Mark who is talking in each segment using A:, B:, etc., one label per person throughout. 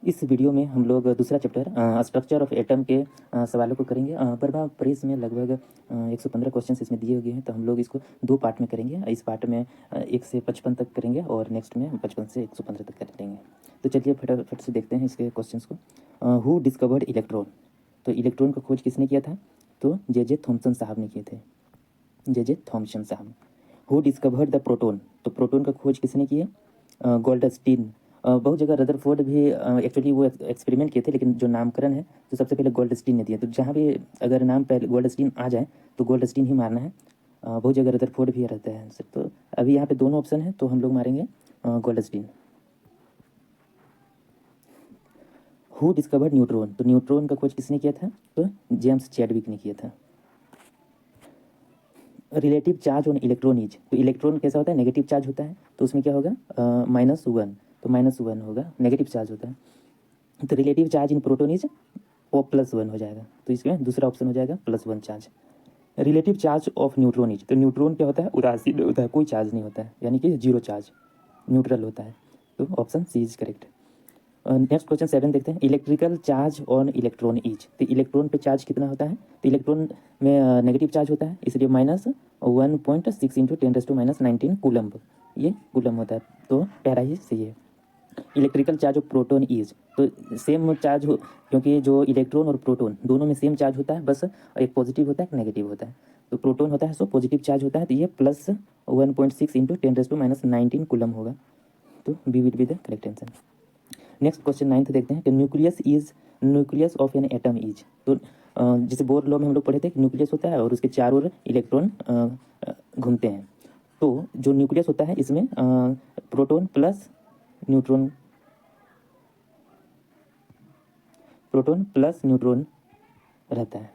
A: इस वीडियो में हम लोग दूसरा चैप्टर स्ट्रक्चर ऑफ एटम के सवालों को करेंगे। प्रभा प्रेस में लगभग 115 क्वेश्चन इसमें दिए हुए हैं, तो हम लोग इसको दो पार्ट में करेंगे। इस पार्ट में 1 से 55 तक करेंगे और नेक्स्ट में 55 से 115 तक कर लेंगे। तो चलिए फटाफट से देखते हैं इसके क्वेश्चंस को। Who discovered electron? तो इलेक्ट्रॉन का खोज किसने किया था? तो जे थॉमसन साहब ने किए थे, जे थॉमसन साहब। Who discovered the proton? तो प्रोटॉन का खोज किसने किया? गोल्डस्टीन। बहुत जगह रदरफोर्ड भी एक्चुअली वो एक्सपेरिमेंट किए थे, लेकिन जो नामकरण है तो सबसे पहले गोल्डस्टीन ने दिया। तो जहाँ भी अगर नाम पहले गोल्डस्टीन आ जाए तो गोल्डस्टीन ही मारना है। बहुत जगह रदरफोर्ड भी रहता है आंसर। तो अभी यहाँ पे दोनों ऑप्शन है, तो हम लोग मारेंगे गोल्डस्टीन। Who discovered neutron? तो न्यूट्रॉन का खोज किसने किया था? तो जेम्स चैडविक ने किया था। Relative charge on electron is? तो इलेक्ट्रॉन कैसा होता है? नेगेटिव चार्ज होता है, तो उसमें क्या होगा? -1। तो -1 होगा, नेगेटिव चार्ज होता है। तो relative charge in proton is O +1 हो जाएगा, तो इसमें दूसरा ऑप्शन हो जाएगा +1 charge. Relative charge of neutron is? तो न्यूट्रॉन क्या होता है? उदासीन होता है, कोई चार्ज नहीं होता है, यानी कि 0 चार्ज, न्यूट्रल होता है। तो option C is correct. Next question 7 देखते हैं। Electrical charge on electron is? तो इलेक्ट्रॉन पे चार्ज कितना होता है? तो इलेक्ट्रॉन में नेगेटिव चार्ज होता है, इसलिए -1.6 इंटू 10⁻19 कूलम्ब, ये कूलम्ब होता है, तो पैरा ही सही है। Electrical charge of proton is? तो सेम चार्ज हो, क्योंकि जो इलेक्ट्रॉन और प्रोटॉन दोनों में सेम चार्ज होता है, बस एक पॉजिटिव होता है एक नेगेटिव होता है। तो प्रोटॉन होता है सो पॉजिटिव चार्ज होता है, तो ये +1.6 इंटू 10⁻19 कूलम होगा, तो B will be the correct answer. Next question 9 देखते हैं कि nucleus of an atom is? तो जैसे बोर लॉ में हम लोग पढ़े थे, न्यूक्लियस होता है और उसके चारों ओर इलेक्ट्रॉन घूमते हैं। तो जो न्यूक्लियस होता है इसमें प्रोटॉन प्लस न्यूट्रॉन रहता है।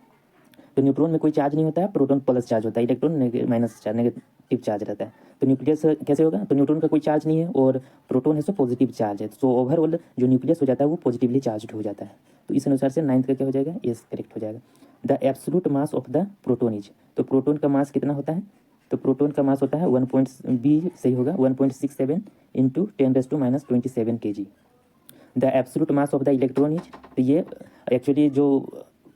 A: तो न्यूट्रॉन में कोई चार्ज नहीं होता है, प्रोटॉन प्लस चार्ज होता है, electron minus charge, negative charge रहता है। तो न्यूक्लियस कैसे होगा? तो न्यूट्रॉन का कोई चार्ज नहीं है और प्रोटॉन है सो पॉजिटिव चार्ज है, सो ओवरऑल जो न्यूक्लियस हो जाता है वो पॉजिटिवली चार्ज हो जाता है। तो इस अनुसार से 9 का क्या हो जाएगा? एस करेक्ट हो जाएगा। The absolute mass of the proton is? तो प्रोटॉन का मास कितना होता है? तो प्रोटॉन का मास होता है 1. बी सही होगा, 1.67 into 10⁻27 kg। The absolute mass of the electron is? तो ये एक्चुअली जो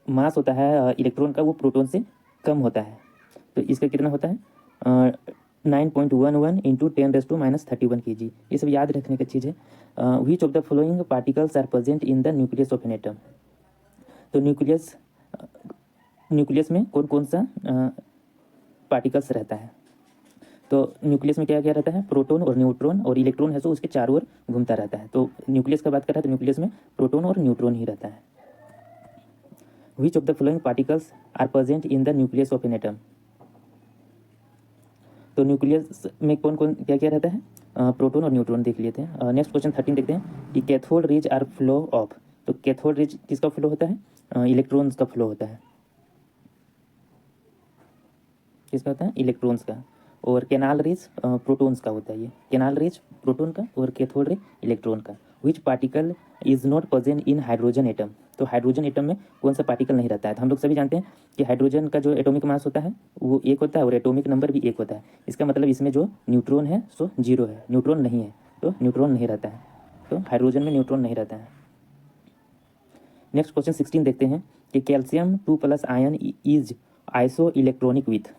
A: मास होता है इलेक्ट्रॉन का वो प्रोटॉन से कम होता है, तो इसका कितना होता है? 9.11 इंटू 10⁻31 kg। ये सब याद रखने की चीज़ है। Which of the following particles are present in the nucleus of an atom? तो न्यूक्लियस में कौन कौन सा पार्टिकल्स रहता है? तो न्यूक्लियस में क्या क्या रहता है? प्रोटॉन और न्यूट्रॉन, और इलेक्ट्रॉन है तो उसके चारों ओर घूमता रहता है। तो न्यूक्लियस का बात कर रहा है तो न्यूक्लियस में प्रोटॉन और न्यूट्रॉन ही रहता है। Which of the following particles are present in the nucleus of an atom? तो न्यूक्लियस में कौन कौन क्या क्या रहता है? प्रोटॉन और न्यूट्रॉन देख लेते हैं। नेक्स्ट क्वेश्चन 13 देखते हैं कि cathode rays are flow of? तो कैथोड रेज किसका फ्लो होता है? इलेक्ट्रॉन्स का फ्लो होता है। किसका होता है? इलेक्ट्रॉन्स का। और कैनाल रेज प्रोटॉन्स का होता है। ये कैनाल रेज प्रोटॉन का और कैथोड रे इलेक्ट्रॉन का। Which particle is not present in hydrogen atom? तो हाइड्रोजन एटम में कौन सा पार्टिकल नहीं रहता है? तो हम लोग सभी जानते हैं कि हाइड्रोजन का जो एटॉमिक मास होता है वो 1 होता है और एटॉमिक नंबर भी 1 होता है। इसका मतलब इसमें जो न्यूट्रॉन है सो 0 है, न्यूट्रॉन नहीं है, तो न्यूट्रॉन नहीं रहता है। तो हाइड्रोजन में न्यूट्रॉन नहीं रहता है। नेक्स्ट क्वेश्चन 16 देखते हैं कि calcium 2+ ion is iso electronic with?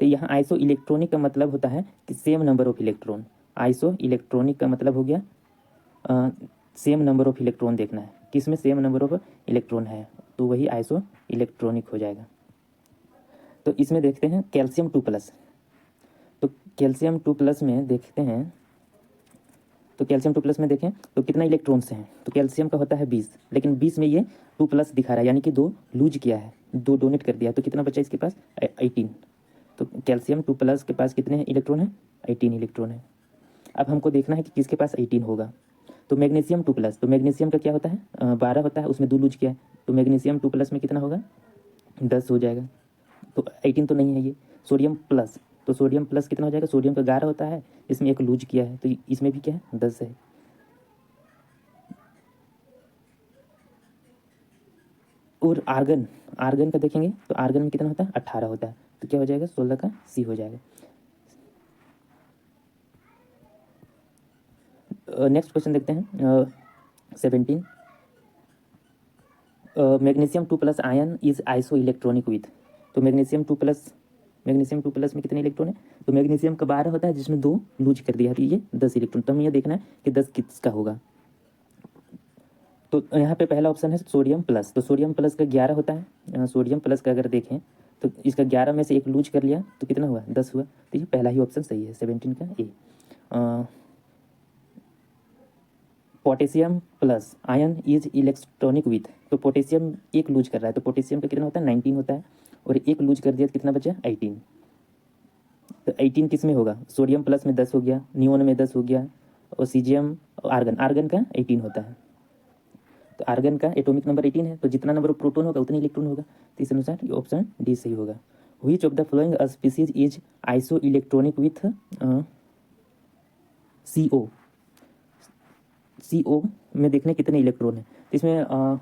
A: तो यहाँ आइसो इलेक्ट्रॉनिक का मतलब होता है कि same number of electron. Iso electronic का मतलब हो गया सेम नंबर ऑफ इलेक्ट्रॉन देखना है, किसमें सेम नंबर ऑफ इलेक्ट्रॉन है, तो वही आइसो इलेक्ट्रॉनिक हो जाएगा। तो इसमें देखते हैं कैल्शियम 2+। तो कैल्शियम 2+ में देखते हैं, तो कैल्शियम 2+ में देखें तो कितना इलेक्ट्रॉन्स हैं? तो कैल्शियम का होता है 20, लेकिन 20 में ये 2+ दिखा रहा है, यानी कि 2 लूज किया है, 2 डोनेट कर दिया, तो कितना बचा इसके पास? 18। तो कैल्शियम 2+ के पास कितने इलेक्ट्रॉन है? 18 इलेक्ट्रॉन है। अब हमको देखना है कि किसके पास 18 होगा। तो मैग्नीशियम 2+, तो मैग्नीशियम का क्या होता है? 12 होता है, उसमें 2 लूज किया है, तो मैग्नीशियम 2+ में कितना होगा? 10 हो जाएगा। तो 18 तो नहीं है ये। सोडियम प्लस, तो सोडियम प्लस कितना हो जाएगा? सोडियम का 11 होता है, इसमें 1 लूज किया है, तो इसमें भी क्या है? 10 है। और आर्गन का देखेंगे तो आर्गन में कितना होता है? 18 होता है, तो क्या हो जाएगा? 16 का सी हो जाएगा। नेक्स्ट क्वेश्चन देखते हैं 17 magnesium 2+ ion is iso electronic with. तो मैग्नीशियम 2+ में कितने इलेक्ट्रॉन है? तो मैग्नीशियम का 12 होता है जिसमें 2 लूज कर दिया, तो ये 10 इलेक्ट्रॉन। तो हमें ये देखना है कि 10 किसका होगा। तो यहाँ पे पहला ऑप्शन है सोडियम प्लस। तो सोडियम प्लस का 11 होता है। सोडियम प्लस का अगर देखें तो इसका 11 में से एक लूज कर लिया तो कितना हुआ? 10 हुआ। तो ये पहला ही ऑप्शन सही है, 17 का A. Potassium plus ion is electronic with. तो पोटेशियम एक लूज कर रहा है, तो पोटेशियम का कितना होता है? 19 होता है, और एक लूज कर दिया तो कितना बचा? 18। तो 18 किस में होगा? सोडियम प्लस में 10 हो गया, नियोन में 10 हो गया, और सीजियम आर्गन का 18 होता है। तो आर्गन का एटॉमिक नंबर 18 है, तो जितना नंबर प्रोटॉन होगा उतने इलेक्ट्रॉन होगा। तो इस अनुसार ये ऑप्शन डी सही होगा। Which of the following species is iso electronic with CO। CO में देखने कितने इलेक्ट्रॉन है। तो इसमें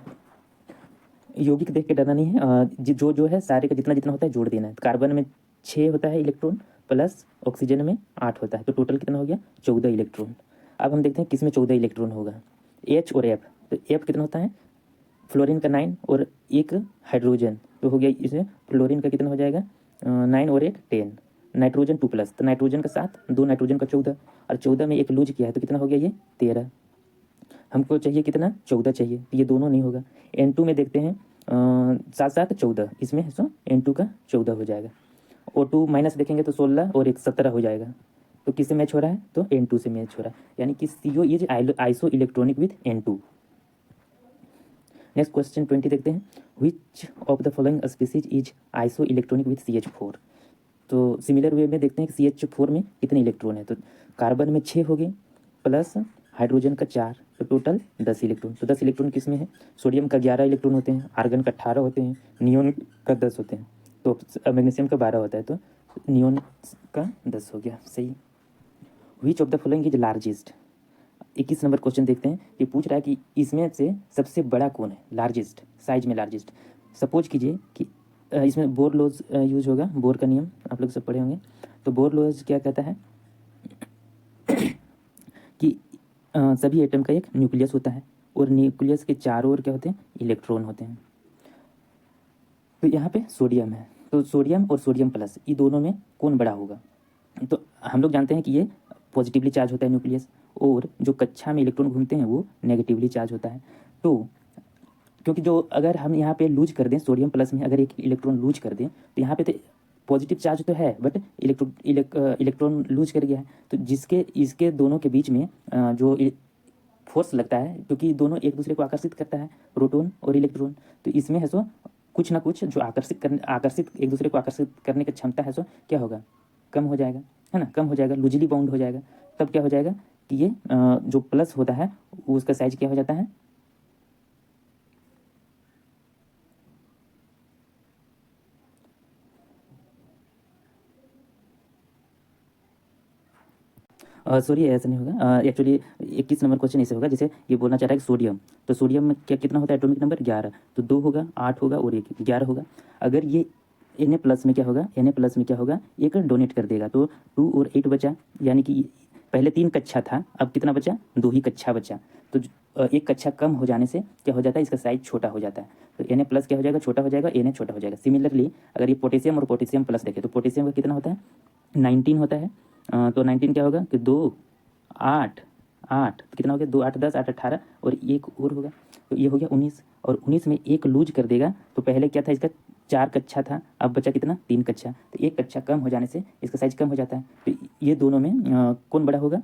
A: यौगिक देख के डरना नहीं है। जो है सारे का जितना जितना होता है जोड़ देना है। कार्बन में 6 होता है इलेक्ट्रॉन, प्लस ऑक्सीजन में 8 होता है, तो टोटल कितना हो गया? 14 इलेक्ट्रॉन। अब हम देखते हैं किस में 14 इलेक्ट्रॉन होगा। H और F। तो F कितना होता है? फ्लोरीन का 9 और एक हाइड्रोजन, तो हो गया इसमें फ्लोरीन का कितना हो जाएगा? 9 और एक 10। नाइट्रोजन 2+, तो नाइट्रोजन का 7, 2 नाइट्रोजन का 14, और 14 में एक लूज किया है तो कितना हो गया? ये 13। हमको चाहिए कितना? 14 चाहिए, तो ये दोनों नहीं होगा। N2 में देखते हैं 7 7 14, इसमें है सो N2 का 14 हो जाएगा। O2 माइनस देखेंगे तो 16 और एक 17 हो जाएगा। तो किससे मैच हो रहा है? तो N2 से मैच हो रहा है, यानी कि CO is iso electronic with N2। Next question 20 देखते हैं। विच of the following species is iso electronic with CH4। तो सिमिलर वे में देखते हैं कि CH4 में कितने इलेक्ट्रॉन है। तो कार्बन में 6 हो गए, प्लस हाइड्रोजन का 4, तो टोटल 10 इलेक्ट्रॉन। तो 10 इलेक्ट्रॉन किस में है? सोडियम का 11 इलेक्ट्रॉन होते हैं, आर्गन का 18 होते हैं, नियोन का 10 होते हैं, तो मैग्नीशियम का 12 होता है, तो नियोन का 10 हो गया सही। विच of the following is largest. 21 number question देखते हैं। ये पूछ रहा है कि इसमें से सबसे बड़ा कौन है? लार्जेस्ट, साइज में लार्जेस्ट। सपोज कीजिए कि इसमें बोर लॉज यूज होगा, बोर का नियम आप लोग सब पढ़े होंगे। तो बोर लॉज क्या कहता है कि सभी एटम का एक न्यूक्लियस होता है, और न्यूक्लियस के चारों ओर क्या होते हैं? इलेक्ट्रॉन होते हैं। तो यहाँ पे सोडियम है, तो सोडियम और सोडियम प्लस, ये दोनों में कौन बड़ा होगा? तो हम लोग जानते हैं कि ये पॉजिटिवली चार्ज होता है न्यूक्लियस, और जो कक्षा में इलेक्ट्रॉन घूमते हैं वो नेगेटिवली चार्ज होता है। तो क्योंकि जो अगर हम यहाँ पे लूज कर दें, सोडियम प्लस में अगर एक इलेक्ट्रॉन लूज कर दें, तो यहाँ पे तो पॉजिटिव चार्ज तो है, बट इलेक्ट्रॉन लूज कर गया है, तो जिसके इसके दोनों के बीच में जो फोर्स लगता है, क्योंकि दोनों एक दूसरे को आकर्षित करता है, प्रोटॉन और इलेक्ट्रॉन, तो इसमें है सो कुछ ना कुछ जो आकर्षित एक दूसरे को आकर्षित करने की क्षमता है, सो क्या होगा? कम हो जाएगा, है ना, कम हो जाएगा, लूजली बाउंड हो जाएगा। तब क्या हो जाएगा कि ये जो प्लस होता है वो उसका साइज क्या हो जाता है? सॉरी, ऐसा नहीं होगा। एक्चुअली 21 नंबर क्वेश्चन ऐसे होगा, जैसे ये बोलना चाह रहा है कि सोडियम, तो सोडियम में क्या कितना होता है एटॉमिक नंबर? 11। तो 2 होगा, 8 होगा, और 1 11 होगा। अगर ये Na+ में क्या होगा? Na+ में क्या होगा? एक डोनेट कर देगा, तो 2 और 8 बचा, यानी कि पहले 3 कक्षा था, अब कितना बचा? 2 ही कक्षा बचा। तो एक कक्षा कम हो जाने से क्या हो जाता है? इसका साइज छोटा हो जाता है। तो Na+ क्या हो जाएगा? छोटा हो जाएगा, Na छोटा हो जाएगा। सिमिलरली अगर ये पोटेशियम और पोटेशियम प्लस देखें, तो पोटेशियम का कितना होता है? 19 होता है। तो 19 क्या होगा कि 2 8 8, तो कितना हो गया? 2 8 10 8 18, और एक और होगा, तो ये हो गया 19, और 19 में एक लूज कर देगा, तो पहले क्या था? इसका 4 कक्षा था, अब बचा कितना? 3 कक्षा। तो एक कक्षा कम हो जाने से इसका साइज कम हो जाता है। तो ये दोनों में कौन बड़ा होगा?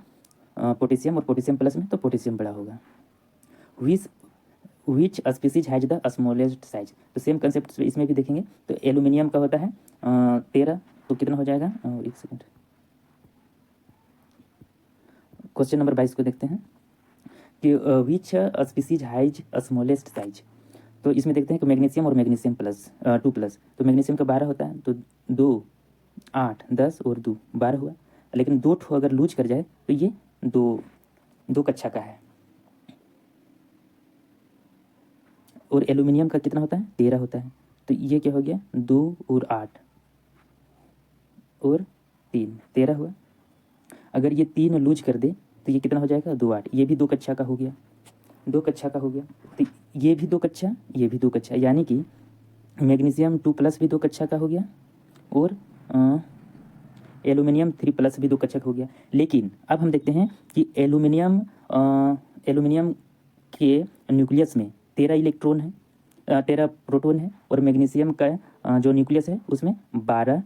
A: पोटेशियम और पोटेशियम प्लस में, तो पोटेशियम बड़ा होगा। Which species has the smallest size. तो सेम कंसेप्ट इसमें भी देखेंगे। तो एल्यूमिनियम का होता है 13, तो कितना हो जाएगा? एक सेकेंड, क्वेश्चन नंबर 22 को देखते हैं कि which species has smallest size. तो इसमें देखते हैं कि मैग्नीशियम और मैग्नीशियम प्लस 2+, तो मैग्नीशियम का 12 होता है, तो 2 8 10 और 2 12 हुआ। लेकिन 2 ठो अगर लूज कर जाए तो ये 2 कक्षा का है। और एल्यूमिनियम का कितना होता है? 13 होता है। तो ये क्या हो गया? 2 और 8 और 3 13 हुआ। अगर ये 3 लूज कर दे तो ये कितना हो जाएगा? 2 8, ये भी 2 कक्षा का हो गया। 2 कक्षा का हो गया। तो ये भी 2 कक्षा, ये भी 2 कक्षा, यानी कि मैग्नीशियम 2+ भी 2 कक्षा का हो गया और एल्यूमिनियम 3+ भी 2 कक्षा का हो गया। लेकिन अब हम देखते हैं कि एल्यूमिनियम के न्यूक्लियस में 13 इलेक्ट्रॉन है, 13 प्रोटॉन है, और मैग्नीशियम का जो न्यूक्लियस है उसमें 12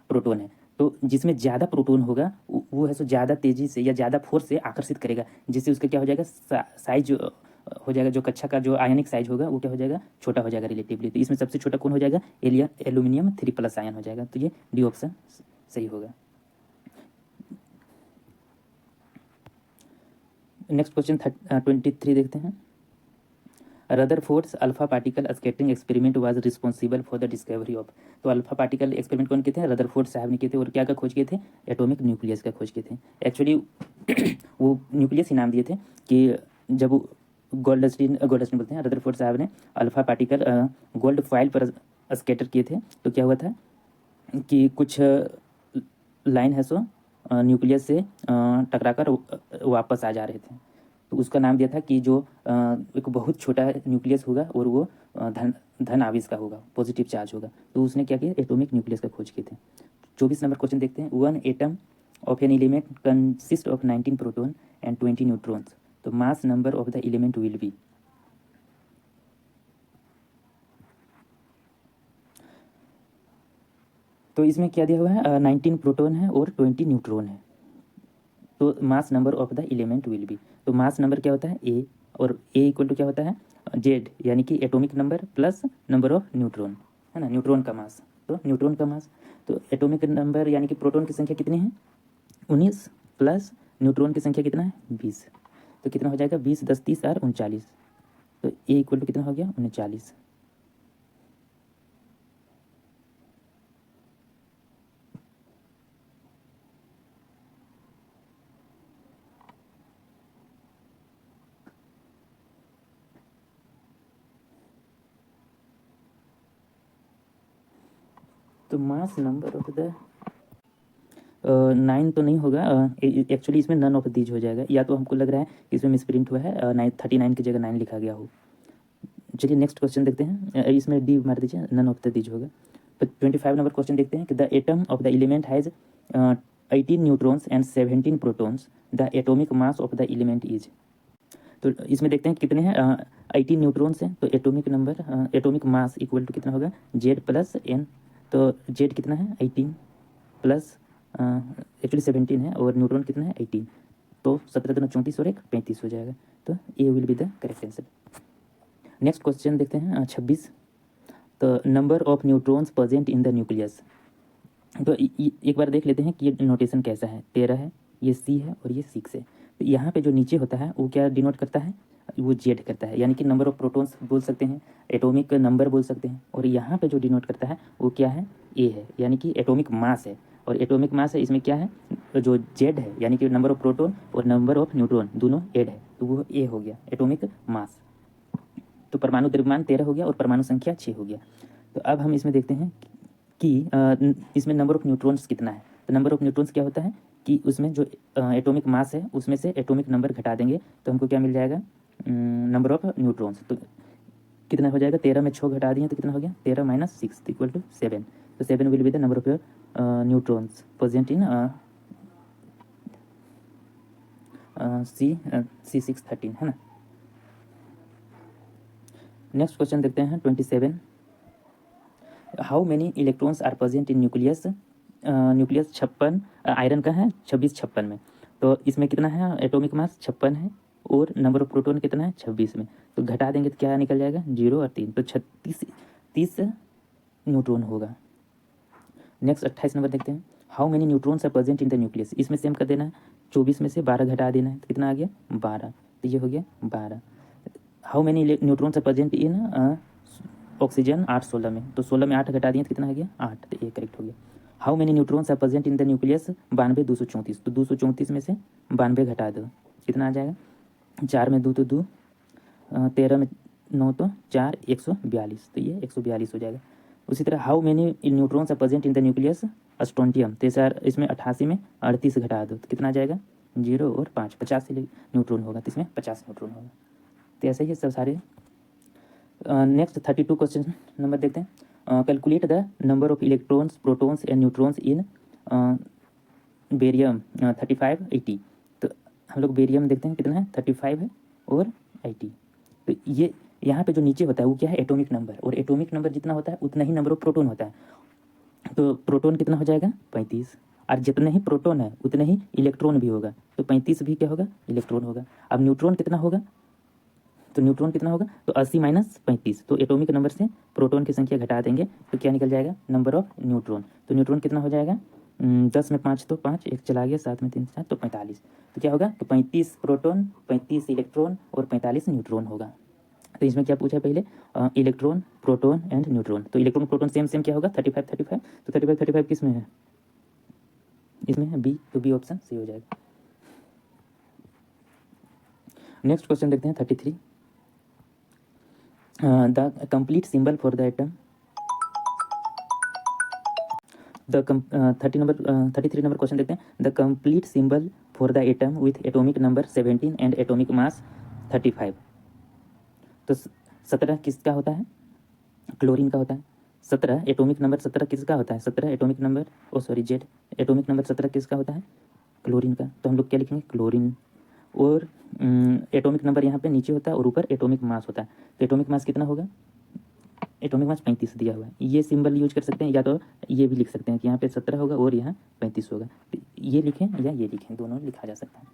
A: प्रोटॉन है। तो जिसमें ज़्यादा प्रोटॉन होगा वो है सो ज़्यादा तेज़ी से या ज़्यादा फोर्स से आकर्षित करेगा, जिससे उसका क्या हो जाएगा, साइज हो जाएगा, जो कक्षा का जो आयनिक साइज होगा वो क्या हो जाएगा, छोटा हो जाएगा रिलेटिवली। तो इसमें सबसे छोटा कौन हो जाएगा, एल्यूमिनियम 3+ आयन हो जाएगा। तो ये डी ऑप्शन सही होगा। नेक्स्ट क्वेश्चन 23 देखते हैं। Rutherford's alpha particle scattering experiment was responsible for the discovery of. तो अल्फा पार्टिकल एक्सपेरिमेंट कौन किए थे, रदरफोर्ड साहब ने किए थे। और क्या का खोज किए थे, एटॉमिक न्यूक्लियस का खोज किए थे। एक्चुअली वो न्यूक्लियस ही नाम दिए थे कि जब गोल्डस्टीन बोलते हैं, रदरफोर्ड साहब ने अल्फा पार्टिकल गोल्ड फॉइल पर स्कैटर किए थे। तो क्या हुआ था कि कुछ लाइन है सो न्यूक्लियस से टकराकर वापस आ जा रहे थे। तो उसका नाम दिया था कि जो एक बहुत छोटा न्यूक्लियस होगा और वो धन आवेश का होगा, पॉजिटिव चार्ज होगा। तो उसने क्या किया, एटॉमिक न्यूक्लियस का खोज किए थे। 24 नंबर क्वेश्चन देखते हैं। 1 atom of an element consist of 19 proton and 20 neutrons. तो mass number of the element will be. तो इसमें क्या दिया हुआ है, 19 प्रोटॉन है और 20 न्यूट्रॉन है। तो mass number of the element will be. तो मास नंबर क्या होता है, ए, और ए इक्वल टू क्या होता है, जेड, यानी कि atomic number plus number of neutron, है ना, न्यूट्रॉन का मास। तो न्यूट्रॉन का मास, तो एटॉमिक नंबर यानी कि प्रोटॉन की संख्या कितनी है, 19, प्लस न्यूट्रॉन की संख्या कितना है, 20। तो कितना हो जाएगा, 20, 10, 30 और 39। तो ए इक्वल टू कितना हो गया, 39। तो मास नंबर ऑफ द 9 तो नहीं होगा, एक्चुअली इसमें नन ऑफ दीज हो जाएगा। या तो हमको लग रहा है कि इसमें मिसप्रिंट हुआ है, 39 की जगह 9 लिखा गया हो। चलिए नेक्स्ट क्वेश्चन देखते हैं। इसमें डी मार दीजिए, नन ऑफ द दीज होगा। तो 25 नंबर क्वेश्चन देखते हैं कि the atom of the element has 18 neutrons and 17 protons. The atomic mass of the element is. तो इसमें देखते हैं कितने हैं, 18 न्यूट्रॉन्स हैं। तो एटॉमिक मास इक्वल टू कितना होगा, जेड प्लस एन। तो जेड कितना है, 18 प्लस एक्चुअली 17 है, और न्यूट्रॉन कितना है, 18। तो 17 दूना 34 और 1 35 हो जाएगा। तो A will be the correct answer. Next question देखते हैं 26। तो number of neutrons present in the nucleus. तो एक बार देख लेते हैं कि ये नोटेशन कैसा है। 13 है, ये सी है और ये 6 है। तो यहाँ पे जो नीचे होता है वो क्या डिनोट करता है, वो जेड करता है, यानी कि नंबर ऑफ प्रोटॉन्स बोल सकते हैं, एटॉमिक नंबर बोल सकते हैं। और यहाँ पे जो डिनोट करता है वो क्या है, ए है, यानी कि एटॉमिक मास है। और एटॉमिक मास है, इसमें क्या है, जो जेड है, यानी कि नंबर ऑफ प्रोटॉन और नंबर ऑफ न्यूट्रॉन दोनों एड है, तो वो ए हो गया, एटॉमिक मास। तो परमाणु द्रव्यमान 13 हो गया और परमाणु संख्या 6 हो गया। तो अब हम इसमें देखते हैं कि इसमें नंबर ऑफ न्यूट्रॉन्स कितना है। तो नंबर ऑफ न्यूट्रॉन्स क्या होता है कि उसमें जो एटॉमिक मास है उसमें से एटॉमिक नंबर घटा देंगे तो हमको क्या मिल जाएगा, नंबर ऑफ न्यूट्रॉन्स। तो कितना हो जाएगा, 13 में 6 घटा दिए तो कितना हो गया, 13 माइनस 6 इक्वल टू 7। तो 7 will be the number of neutrons present in C613, है ना। नेक्स्ट क्वेश्चन देखते हैं 27। How many electrons are present in nucleus. Nucleus 56 iron का है, 26-56 में। तो इसमें कितना है, एटॉमिक मास 56 है और नंबर ऑफ प्रोटॉन कितना है, 26 में। तो घटा देंगे तो क्या निकल जाएगा, 0 और 3, तो 30 न्यूट्रॉन होगा। नेक्स्ट 28 नंबर देखते हैं। How many neutrons are present in the nucleus. इसमें सेम कर देना है, 24 में से 12 घटा देना है तो कितना आ गया, 12। तो ये हो गया 12। How many neutrons are present in oxygen 8-16 में। तो 16 में 8 घटा दिए तो कितना आ गया, 8। तो ये करेक्ट हो गया। How many neutrons are present in the nucleus 92-234। तो 234 में से 92 घटा दो, कितना आ जाएगा, 4 में 2 तो 2, 13 में 9 तो 4, 142। तो ये 142 हो जाएगा। उसी तरह how many neutrons are present in the nucleus strontium. तो सर इसमें 88 में 38 घटा दो तो कितना आ जाएगा, 0 और 5, 50 न्यूट्रॉन होगा, तो इसमें 50 न्यूट्रॉन होगा। तो ऐसे ही सब सारे। नेक्स्ट 32 क्वेश्चन नंबर देखते हैं। Calculate the number of electrons, protons and neutrons in barium 35, 80। तो हम लोग बेरियम देखते हैं कितना है, 35 है और 80। तो ये यहाँ पे जो नीचे होता है वो क्या है, एटॉमिक नंबर, और एटॉमिक नंबर जितना होता है उतना ही नंबर ऑफ प्रोटॉन होता है। तो प्रोटॉन कितना हो जाएगा, 35, और जितने ही प्रोटॉन है उतने ही इलेक्ट्रॉन भी होगा, तो 35 भी क्या होगा, इलेक्ट्रॉन होगा। अब न्यूट्रॉन कितना होगा, तो न्यूट्रॉन कितना होगा, तो 80 माइनस 35, तो एटॉमिक नंबर से प्रोटॉन की संख्या घटा देंगे तो क्या निकल जाएगा, नंबर ऑफ न्यूट्रॉन। तो न्यूट्रॉन कितना हो जाएगा, 10 में 5 तो 5, एक चला गया, 7 में 3 7 तो 45। तो क्या होगा, तो 35 प्रोटॉन, 35 इलेक्ट्रॉन और 45 न्यूट्रॉन होगा। तो इसमें क्या पूछा है पहले, इलेक्ट्रॉन, प्रोटॉन एंड न्यूट्रॉन। तो इलेक्ट्रॉन प्रोटॉन सेम सेम क्या होगा, 35 35। तो 35 35 किस में है, इसमें है बी, तो बी ऑप्शन सही हो जाएगा। नेक्स्ट क्वेश्चन देखते हैं 33। The complete symbol for the atom, the 33 number question देखते हैं। The complete symbol for the atom with atomic number 17 and atomic mass 35। तो 17 किसका होता है, क्लोरीन का होता है। 17 एटॉमिक नंबर 17 किसका होता है, 17 एटॉमिक नंबर, ओ सॉरी जेड, एटॉमिक नंबर 17 किसका होता है, क्लोरीन का। तो हम लोग क्या लिखेंगे, क्लोरीन। और एटॉमिक नंबर यहाँ पे नीचे होता है और ऊपर एटॉमिक मास होता है। तो एटॉमिक मास कितना होगा, एटॉमिक मास 35 दिया हुआ है। ये सिंबल यूज कर सकते हैं, या तो ये भी लिख सकते हैं कि यहाँ पे 17 होगा और यहाँ 35 होगा। तो ये लिखें या ये लिखें, दोनों लिखा जा सकता है।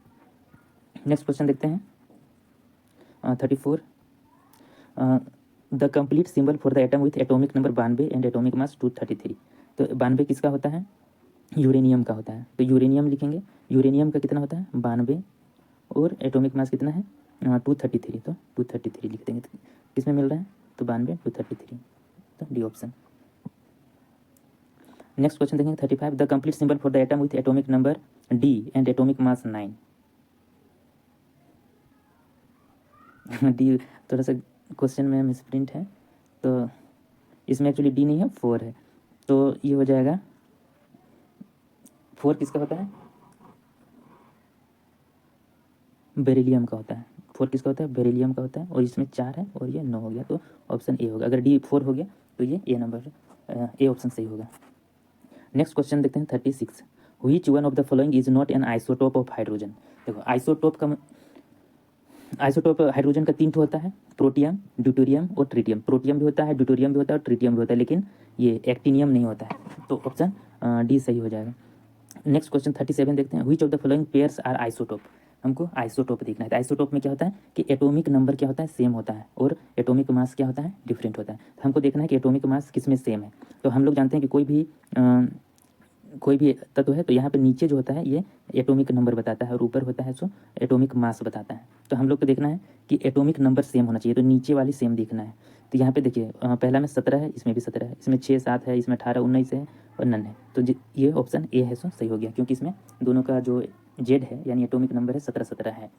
A: नेक्स्ट क्वेश्चन देखते हैं 34। The complete symbol for the atom with atomic number 92 and atomic mass 233। तो 92 किसका होता है, यूरेनियम का होता है। तो यूरेनियम लिखेंगे, यूरेनियम का कितना होता है, 92, और एटॉमिक मास कितना है, 233। तो 233 लिख देंगे। तो किसमें मिल रहा है, तो 92 233, तो डी ऑप्शन। नेक्स्ट क्वेश्चन देखेंगे 35। The complete symbol for the atom with atomic number D and atomic mass 9। D थोड़ा सा क्वेश्चन में मिसप्रिंट है, तो इसमें एक्चुअली डी नहीं है, 4 है। तो ये हो जाएगा, 4 किसका होता है, बेरिलियम का होता है। 4 किसका होता है, बेरिलियम का होता है, और इसमें 4 है और ये 9 हो गया, तो ऑप्शन ए होगा। अगर डी 4 हो गया तो ये ए नंबर, ए ऑप्शन सही होगा। नेक्स्ट क्वेश्चन देखते हैं 36। Which one of the following is not an isotope of hydrogen. देखो आइसोटोप का, आइसोटोप हाइड्रोजन का 3 ठो होता है, प्रोटियम, ड्यूटेरियम और ट्रिटियम। प्रोटियम भी होता है, ड्यूटेरियम भी होता है और ट्रिटियम भी होता है, लेकिन ये एक्टिनियम नहीं होता है। तो ऑप्शन डी सही हो जाएगा। नेक्स्ट क्वेश्चन 37 देखते हैं। Which of the following pairs are isotope. हमको आइसोटोप देखना है। तो आइसोटोप में क्या होता है कि एटॉमिक नंबर क्या होता है, सेम होता है, और एटॉमिक मास क्या होता है, डिफरेंट होता है। तो हमको देखना है कि एटॉमिक मास किस में सेम है। तो हम लोग जानते हैं कि कोई भी तत्व है तो यहाँ पे नीचे जो होता है ये एटॉमिक नंबर बताता है, और ऊपर होता है सो एटॉमिक मास बताता है। तो हम लोग को देखना है कि एटॉमिक नंबर सेम होना चाहिए, तो नीचे वाली सेम देखना है। तो यहाँ पे देखिए पहला में 17 है, इसमें भी 17 है, इसमें 6 7 है, इसमें 18 19 है और नन है। तो ये ऑप्शन ए है, सो सही हो गया, क्योंकि इसमें दोनों का जो जेड है यानी एटॉमिक नंबर है 17 17 है।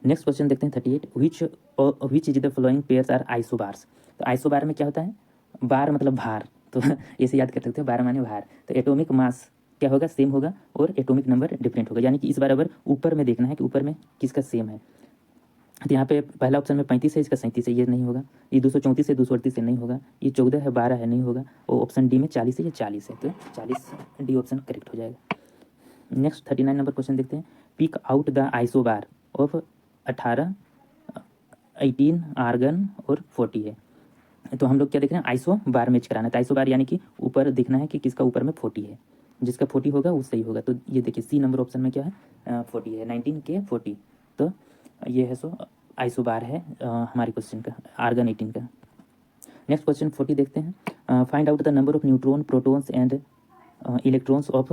A: नेक्स्ट क्वेश्चन देखते हैं 38। Which is the following pairs are isobars. तो आइसोबार में क्या होता है, बार मतलब भार, तो इसे याद कर सकते हो, बार माने भार। तो एटॉमिक मास क्या होगा, सेम होगा, और एटॉमिक नंबर डिफरेंट होगा। यानी कि इस बराबर ऊपर में देखना है कि ऊपर में किसका सेम है। तो यहाँ पे पहला ऑप्शन में 35 है, इसका 37 है, ये नहीं होगा। ये 234 है, 238 से नहीं होगा। ये 14 है, 12 है, नहीं होगा। और ऑप्शन डी में 40 है, ये 40 है, तो 40 डी ऑप्शन करेक्ट हो जाएगा। नेक्स्ट 39 नंबर क्वेश्चन देखते हैं। Pick out the isobar of 18, 18 argon और 40 है। तो हम लोग क्या देख रहे हैं, आइसो बार मैच कराना है। तो आइसो बार यानी कि ऊपर देखना है कि किसका ऊपर में 40 है, जिसका 40 होगा वो सही होगा। तो ये देखिए सी नंबर ऑप्शन में क्या है, 40 है, 19 के 40। तो ये है सो आइसो बार है हमारे क्वेश्चन का, आर्गन 18 का। नेक्स्ट क्वेश्चन 40 देखते हैं। Find out the number of neutron, protons and electrons of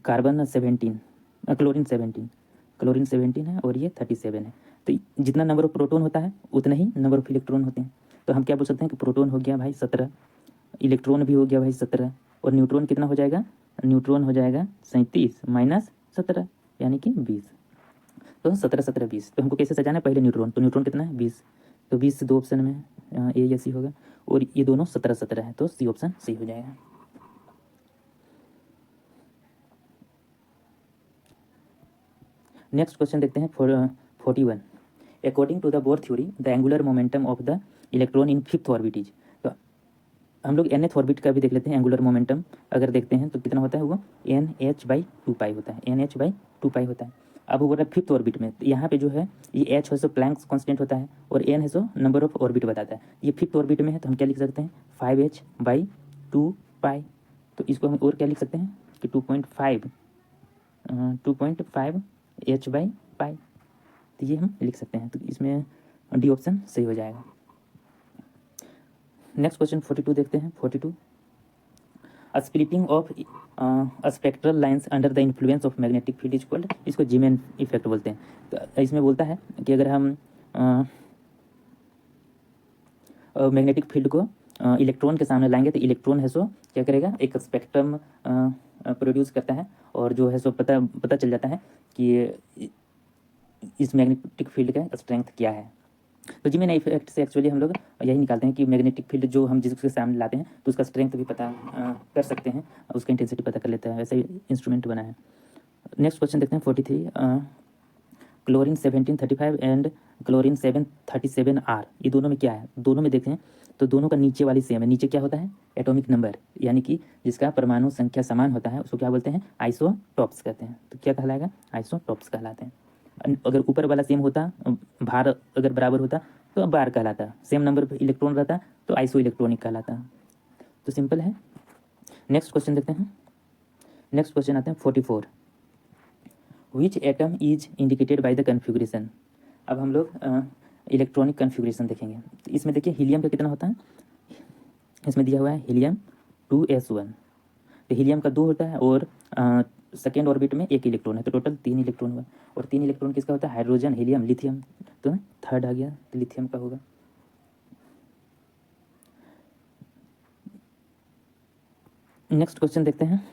A: carbon 17, chlorine 17। Chlorine 17 है और ये 37 है। तो जितना नंबर ऑफ प्रोटॉन होता है उतना ही नंबर ऑफ इलेक्ट्रॉन होते हैं। तो हम क्या बोल सकते हैं कि प्रोटॉन हो गया भाई 17, इलेक्ट्रॉन भी हो गया भाई 17, और न्यूट्रॉन कितना हो जाएगा, न्यूट्रॉन हो जाएगा 37 माइनस 17 यानी कि 20। तो 17 17 20। तो हमको कैसे सजाना है, पहले न्यूट्रॉन, तो न्यूट्रॉन कितना है 20, तो 20 से 2 ऑप्शन में ए या सी होगा, और ये दोनों 17 17 है, तो सी ऑप्शन सही हो जाएगा। नेक्स्ट क्वेश्चन देखते हैं 41। According to the Bohr theory the angular momentum of the electron in fifth orbit is. तो हम लोग nth ऑर्बिट का भी देख लेते हैं। एंगुलर मोमेंटम अगर देखते हैं तो कितना होता है, वो NH/2 होता है, NH/2 होता है। अब वो बोल रहा है फिफ्थ ऑर्बिट में, तो यहाँ पे जो है ये H है सो प्लैंक्स कांस्टेंट होता है और N है सो नंबर ऑफ ऑर्बिट बताता है। ये फिफ्थ ऑर्बिट में है तो हम क्या लिख सकते हैं 5H/2 तो इसको हम और क्या लिख सकते हैं कि 2.5 H/π, तो ये हम लिख सकते हैं। तो इसमें डी ऑप्शन सही हो जाएगा। नेक्स्ट क्वेश्चन 42 देखते हैं। 42 splitting of spectral lines under the influence of magnetic field is called, इसको जीमेन इफेक्ट बोलते हैं। तो इसमें बोलता है कि अगर हम मैग्नेटिक फील्ड को इलेक्ट्रॉन के सामने लाएंगे तो इलेक्ट्रॉन है सो क्या करेगा, एक स्पेक्ट्रम प्रोड्यूस करता है और जो है सो पता चल जाता है कि इस मैग्नेटिक फील्ड का स्ट्रेंथ क्या है। तो जीमेन इफेक्ट से एक्चुअली हम लोग यही निकालते हैं कि मैग्नेटिक फील्ड जो हम जिसके सामने लाते हैं तो उसका स्ट्रेंथ भी पता कर सकते हैं, उसका इंटेंसिटी पता कर लेते हैं, वैसे ही इंस्ट्रूमेंट बना है। नेक्स्ट क्वेश्चन देखते हैं 43। क्लोरीन 1735 एंड क्लोरीन 737 ये दोनों में क्या है, दोनों में देखते हैं तो दोनों का नीचे वाली सेम है। नीचे क्या होता है, एटॉमिक नंबर, यानी कि जिसका परमाणु संख्या समान होता है उसको क्या बोलते हैं, आइसोटॉप्स कहते हैं। तो क्या कहलाएगा, आइसोटॉप्स कहलाते हैं। अगर ऊपर वाला सेम होता, भार अगर बराबर होता तो बार कहलाता, सेम नंबर पर इलेक्ट्रॉन रहता तो आइसो इलेक्ट्रॉनिक कहलाता। तो सिंपल है। नेक्स्ट क्वेश्चन देखते हैं। नेक्स्ट क्वेश्चन आते हैं 44। Which atom is indicated by the configuration. अब हम लोग इलेक्ट्रॉनिक कन्फिग्रेशन देखेंगे। तो इसमें देखिए हीलियम का कितना होता है, इसमें दिया हुआ है हीलियम 2s1। तो हीलियम का 2 होता है और सेकेंड ऑर्बिट में 1 इलेक्ट्रॉन है, तो टोटल 3 इलेक्ट्रॉन हुआ। और 3 इलेक्ट्रॉन किसका होता है, हाइड्रोजन, हीलियम, लिथियम। तो थर्ड आ गया, तो लिथियम का होगा। नेक्स्ट क्वेश्चन देखते हैं।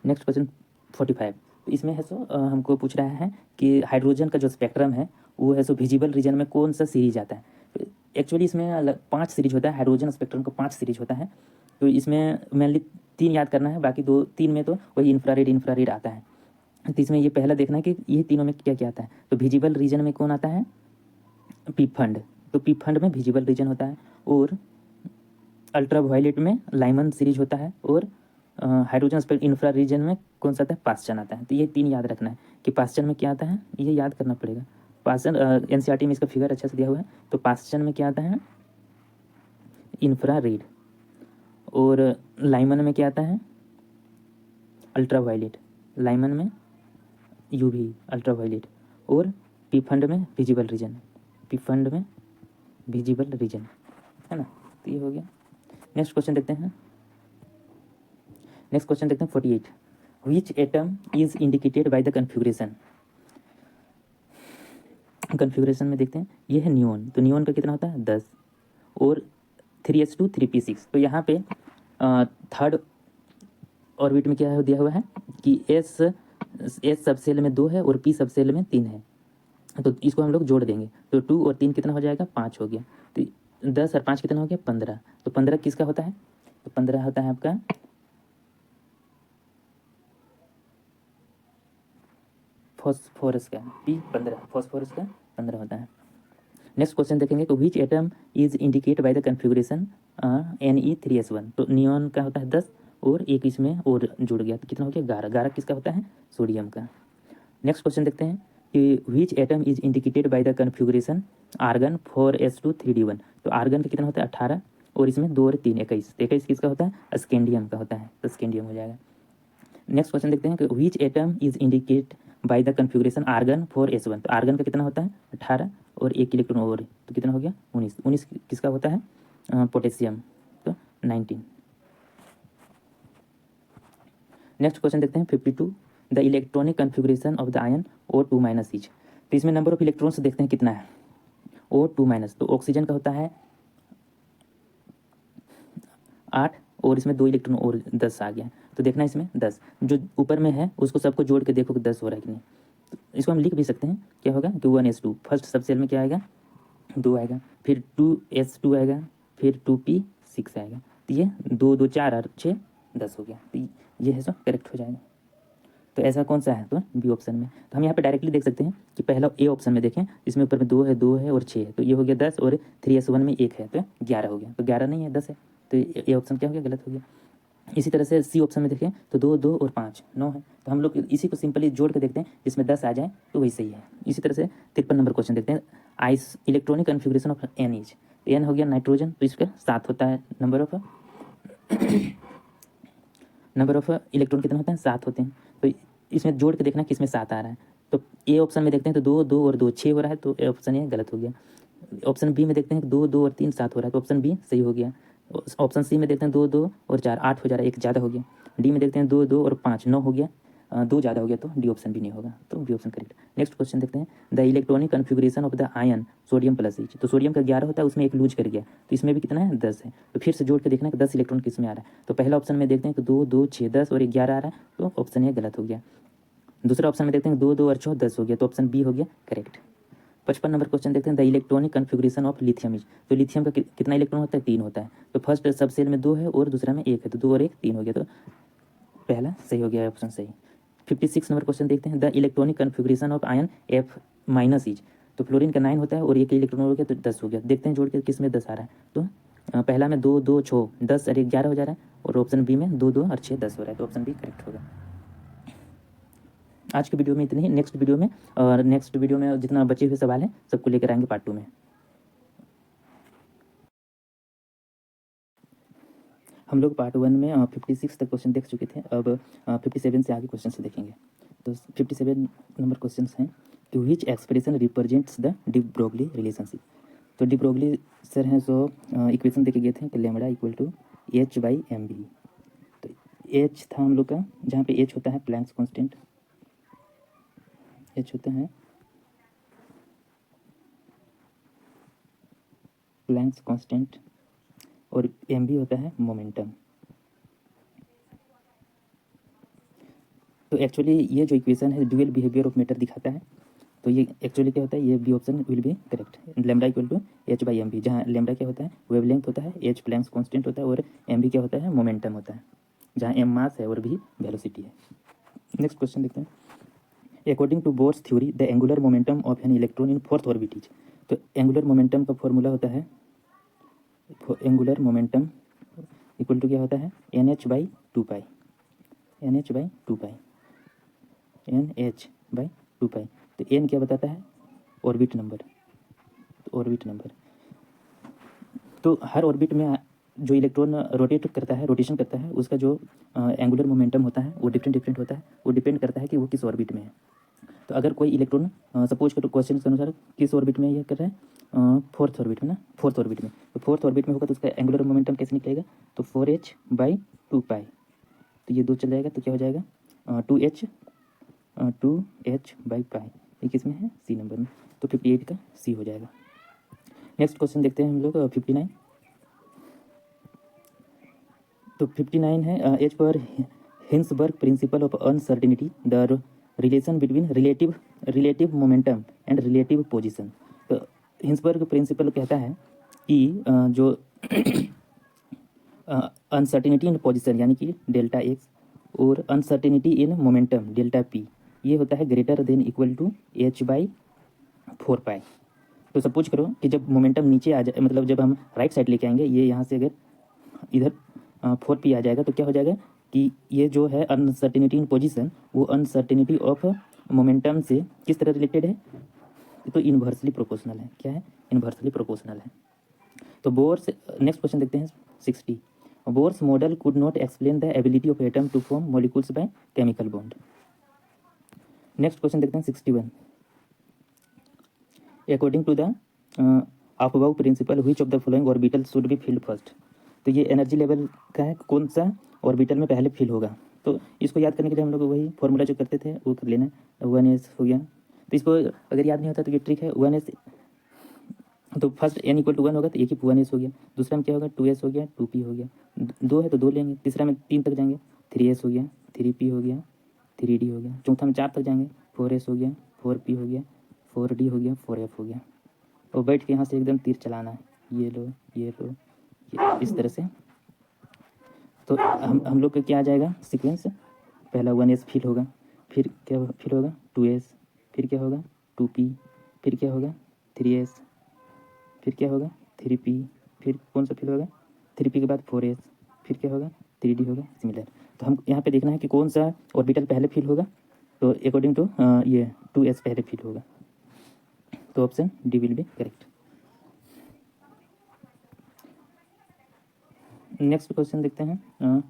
A: Next question 45। तो इसमें है सो हमको पूछ रहा है कि हाइड्रोजन का जो स्पेक्ट्रम है वो है सो विजिबल रीजन में कौन सा सीरीज आता है। तो एक्चुअली इसमें 5 सीरीज होता है, हाइड्रोजन स्पेक्ट्रम का 5 सीरीज होता है। तो इसमें मेनली 3 याद करना है, बाकी 2-3 में तो वही इंफ्रारेड आता है। तो इसमें ये पहला देखना है कि ये तीनों में क्या क्या आता है। तो विजिबल रीजन में कौन आता है, पीफंड। तो पीफंड में विजिबल रीजन होता है। और अल्ट्रा वायलेट में लाइमन सीरीज होता है। और हाइड्रोजन स्पेक्ट्रम इंफ्रा रीजन में कौन सा आता है, पास्चन आता है। तो ये 3 याद रखना है कि पास्चन में क्या आता है, ये याद करना पड़ेगा। पास्चन एनसीईआरटी में इसका फिगर अच्छा से दिया हुआ है। तो पास्चन में क्या आता है, इंफ्रारेड। और लाइमन में क्या आता है, अल्ट्रा वायलेट। लाइमन में यूवी अल्ट्रा वायलेट। और पीफंड में विजिबल रीजन, पीफंड में विजिबल रीजन, है ना। तो ये हो गया। नेक्स्ट क्वेश्चन देखते हैं। नेक्स्ट क्वेश्चन देखते हैं 48। Which atom is indicated by the configuration. Configuration में देखते हैं, ये है नियोन। तो नियोन का कितना होता है 10 और 3s2 3p6। तो यहाँ पे थर्ड ऑर्बिट में क्या है दिया हुआ है कि एस सबसेल में 2 है और पी सबसेल में 3 है। तो इसको हम लोग जोड़ देंगे तो 2 और 3 कितना हो जाएगा, 5 हो गया। तो 10 और 5 कितना हो गया, 15। तो 15 किसका होता है, तो 15 होता है आपका फॉस्फोरस का, P15 फॉस्फोरस का 15 होता है। नेक्स्ट क्वेश्चन देखेंगे तो which atom is indicate by the configuration Ne3s1। तो नियॉन का होता है 10 और एक इसमें और जुड़ गया तो कितना हो गया 11। 11 किसका होता है, सोडियम का। नेक्स्ट क्वेश्चन देखते हैं कि which atom is indicated by the configuration argon 4s2 3d1। तो आर्गन का कितना होता है 18 और इसमें 2 और 3 21। 21 किसका होता है, स्कैंडियम का होता है, तो स्कैंडियम हो जाएगा। नेक्स्ट क्वेश्चन देखते हैं कि which atom is indicate by the configuration argon 4s1। तो आर्गन का कितना होता है 18 और 1 इलेक्ट्रॉन और, तो कितना हो गया 19। 19 किसका होता है, पोटेशियम, तो 19। नेक्स्ट क्वेश्चन देखते हैं 52। The electronic configuration of the ion O2- is. तो इसमें नंबर ऑफ इलेक्ट्रॉन्स देखते हैं कितना है, O2-। तो ऑक्सीजन का होता है 8 और इसमें 2 इलेक्ट्रॉन और 10 आ गया। तो देखना इसमें 10 जो ऊपर में है उसको सबको जोड़ के देखो कि 10 हो रहा है कि नहीं। तो इसको हम लिख भी सकते हैं, क्या होगा कि 1s2 फर्स्ट सबसेल में क्या आएगा 2 आएगा, फिर 2s2 आएगा, फिर 2p6 आएगा। तो ये 2 2 4 और 6 10 हो गया। तो ये है सो करेक्ट हो जाएगा। तो ऐसा कौन सा है, तो बी ऑप्शन में। तो हम यहाँ पे डायरेक्टली देख सकते हैं कि पहला ए ऑप्शन में देखें, इसमें ऊपर में 2 है और 6 है, तो ये हो गया 10 और 3s1 में 1 है तो 11 हो गया। तो 11 नहीं है 10 है, तो ये ऑप्शन क्या हो गया, गलत हो गया। इसी तरह से सी ऑप्शन में देखें तो 2 2 और 5 9 है, तो हम लोग इसी को सिंपली जोड़ के देखते हैं, जिसमें 10 आ जाए तो वही सही है। इसी तरह से 53 नंबर क्वेश्चन देखते हैं, ice electronic configuration of N is. N हो गया नाइट्रोजन, तो इसका 7 होता है, नंबर ऑफ इलेक्ट्रॉन कितने होते हैं, 7 होते हैं। तो इसमें जोड़ के देखना किसमें 7 आ रहा है, तो ए ऑप्शन में देखते हैं तो 2 2 और 2 6 हो रहा है, तो ऑप्शन ये गलत हो गया। ऑप्शन बी में देखते हैं 2 2 और 3 7 हो रहा है, तो ऑप्शन बी सही हो गया। ऑप्शन सी में देखते हैं 2 2 और 4 8 हो जा रहा है, एक ज़्यादा हो गया। डी में देखते हैं 2 2 और 5 9 हो गया, 2 ज़्यादा हो गया, तो डी ऑप्शन भी नहीं होगा, तो B option correct. Next question देखते हैं, the electronic configuration of the ion sodium plus H. तो सोडियम का 11 होता है, उसमें एक लूज कर गया, तो इसमें भी कितना है 10 है। तो फिर से जोड़ के देखना कि 10 इलेक्ट्रॉन किस में आ रहा है, तो पहला ऑप्शन में देखते हैं कि 2 2 6 10 और 11 आ रहा है, तो ऑप्शन ये गलत हो गया। दूसरा ऑप्शन में देखते हैं 2 2 और 4 10 हो गया, तो ऑप्शन बी हो गया करेक्ट। 55 नंबर क्वेश्चन देखते हैं, the electronic configuration of lithium is. तो लिथियम का कितना इलेक्ट्रॉन होता है, 3 होता है। तो फर्स्ट सब सेल में 2 है और दूसरा में 1 है, तो 2 और 1 3 हो गया, तो पहला सही हो गया, ऑप्शन सही। 56 नंबर क्वेश्चन देखते हैं, the electronic configuration of ion F minus is. तो फ्लोरीन का 9 होता है और एक इलेक्ट्रॉन हो गया, तो 10 हो गया। देखते हैं जोड़ के किस में 10 आ रहा है, तो पहला में 2 2 6 10 और 11 हो जा रहा है, और ऑप्शन बी में 2 2 और 6 10 हो रहा है, तो ऑप्शन बी करेक्ट होगा। आज के वीडियो में इतनी ही, नेक्स्ट वीडियो में जितना बचे हुए सवाल हैं सबको लेकर आएंगे पार्ट 2 में। हम लोग पार्ट 1 में 56 तक क्वेश्चन देख चुके थे, अब 57 से आगे क्वेश्चन से देखेंगे। तो 57 नंबर क्वेश्चन हैं कि which expression represents the de Broglie relationship. तो डी ब्रोगली सर हैं, सो इक्वेशन देखे गए थे कि लेमड़ा इक्वल टू H/mv। तो H था हम लोग का, जहाँ पे H होता है प्लैंक्स कांस्टेंट, H होता है प्लैंक्स कांस्टेंट, और mv होता है मोमेंटम। तो एक्चुअली ये जो इक्वेशन है ड्यूअल बिहेवियर ऑफ मैटर दिखाता है, तो ये एक्चुअली क्या होता है, ये B option will be correct. Lambda equal to H/mv, जहाँ लेमड़ा क्या होता है, वेवलेंथ होता है, H प्लैंक्स कांस्टेंट होता है, और mv क्या होता है, मोमेंटम होता है, जहाँ m मास है और v वेलोसिटी है। नेक्स्ट क्वेश्चन देखते हैं, according to Bohr's theory the angular momentum of an electron in fourth orbit is. तो एंगुलर मोमेंटम का फॉर्मूला होता है, एंगुलर मोमेंटम इक्वल टू क्या होता है, NH/2π, NH/2π, NH/2π। तो n क्या बताता है, ऑर्बिट नंबर, तो ऑर्बिट नंबर। तो हर ऑर्बिट में जो इलेक्ट्रॉन रोटेशन करता है, उसका जो एंगुलर मोमेंटम होता है वो डिफरेंट होता है, वो डिपेंड करता है कि वो किस ऑर्बिट में है। तो अगर कोई इलेक्ट्रॉन सपोज करो क्वेश्चन के अनुसार किस ऑर्बिट में ये कर रहा है, फोर्थ ऑर्बिट में ना, फोर्थ ऑर्बिट में, तो फोर्थ ऑर्बिट में होगा तो उसका एंगुलर मोमेंटम कैसे निकलेगा, तो 4h/2π। तो ये 2 चल जाएगा, तो क्या हो जाएगा 2h/π। ये किस में है, सी नंबर में, तो 58 का सी हो जाएगा। नेक्स्ट क्वेश्चन देखते हैं हम लोग 59। तो 59 है, एज पर Heisenberg principle of uncertainty the relation between relative momentum and relative position. तो हिंसबर्ग प्रिंसिपल कहता है कि जो अनसर्टिनिटी इन पोजीशन यानी कि डेल्टा एक्स और uncertainty in momentum delta P, ये होता है greater than equal to H/4π। तो सपोज करो कि जब मोमेंटम नीचे आ जाए, मतलब जब हम राइट साइड लेके आएंगे, ये यहाँ से अगर इधर 4p आ जाएगा, तो क्या हो जाएगा कि ये जो है अनसर्टिनिटी इन पोजीशन, वो अनसर्टिनिटी ऑफ मोमेंटम से किस तरह रिलेटेड है, तो इन्वर्सली प्रोपोर्शनल है। क्या है, इन्वर्सली प्रोपोर्शनल है। तो बोर्स, नेक्स्ट क्वेश्चन देखते हैं 60। Bohr's model could not explain the ability of atom to form molecules by chemical bond. Next question देखते हैं 61। According to the above principle which of the following orbital should be filled first. तो ये energy level का है, कौन सा orbital में पहले फिल होगा। तो इसको याद करने के लिए हम लोग वही फॉर्मूला जो करते थे वो कर लेना, 1s हो गया। तो इसको अगर याद नहीं होता तो ये ट्रिक है, 1s। तो फर्स्ट n = 1 होगा तो एक ही 1s हो गया, दूसरा में क्या होगा 2s हो गया, 2p हो गया, 2 है तो 2 लेंगे, तीसरा में 3 तक जाएंगे 3s हो गया, 3p हो गया, 3d हो गया, चौथा में 4 तक जाएंगे 4s हो गया, 4p हो गया, 4d हो गया, 4f हो गया। और बैठ के यहाँ से एकदम तीर चलाना है, ये लो ये लो, ये इस तरह से। तो हम लोग का क्या आ जाएगा सीक्वेंस, पहला 1s फिल होगा, फिर क्या फिर होगा 2s, फिर क्या होगा 2p, फिर क्या होगा 3s, फिर क्या होगा 3p, फिर कौन सा फिर होगा 3p के बाद 4s, फिर क्या होगा 3d होगा सिमिलर। तो हम यहाँ पे देखना है कि कौन सा ऑर्बिटल पहले फिल होगा। तो अकॉर्डिंग टू ये 2s पहले फिल होगा, तो option D will be correct. Next question देखते हैं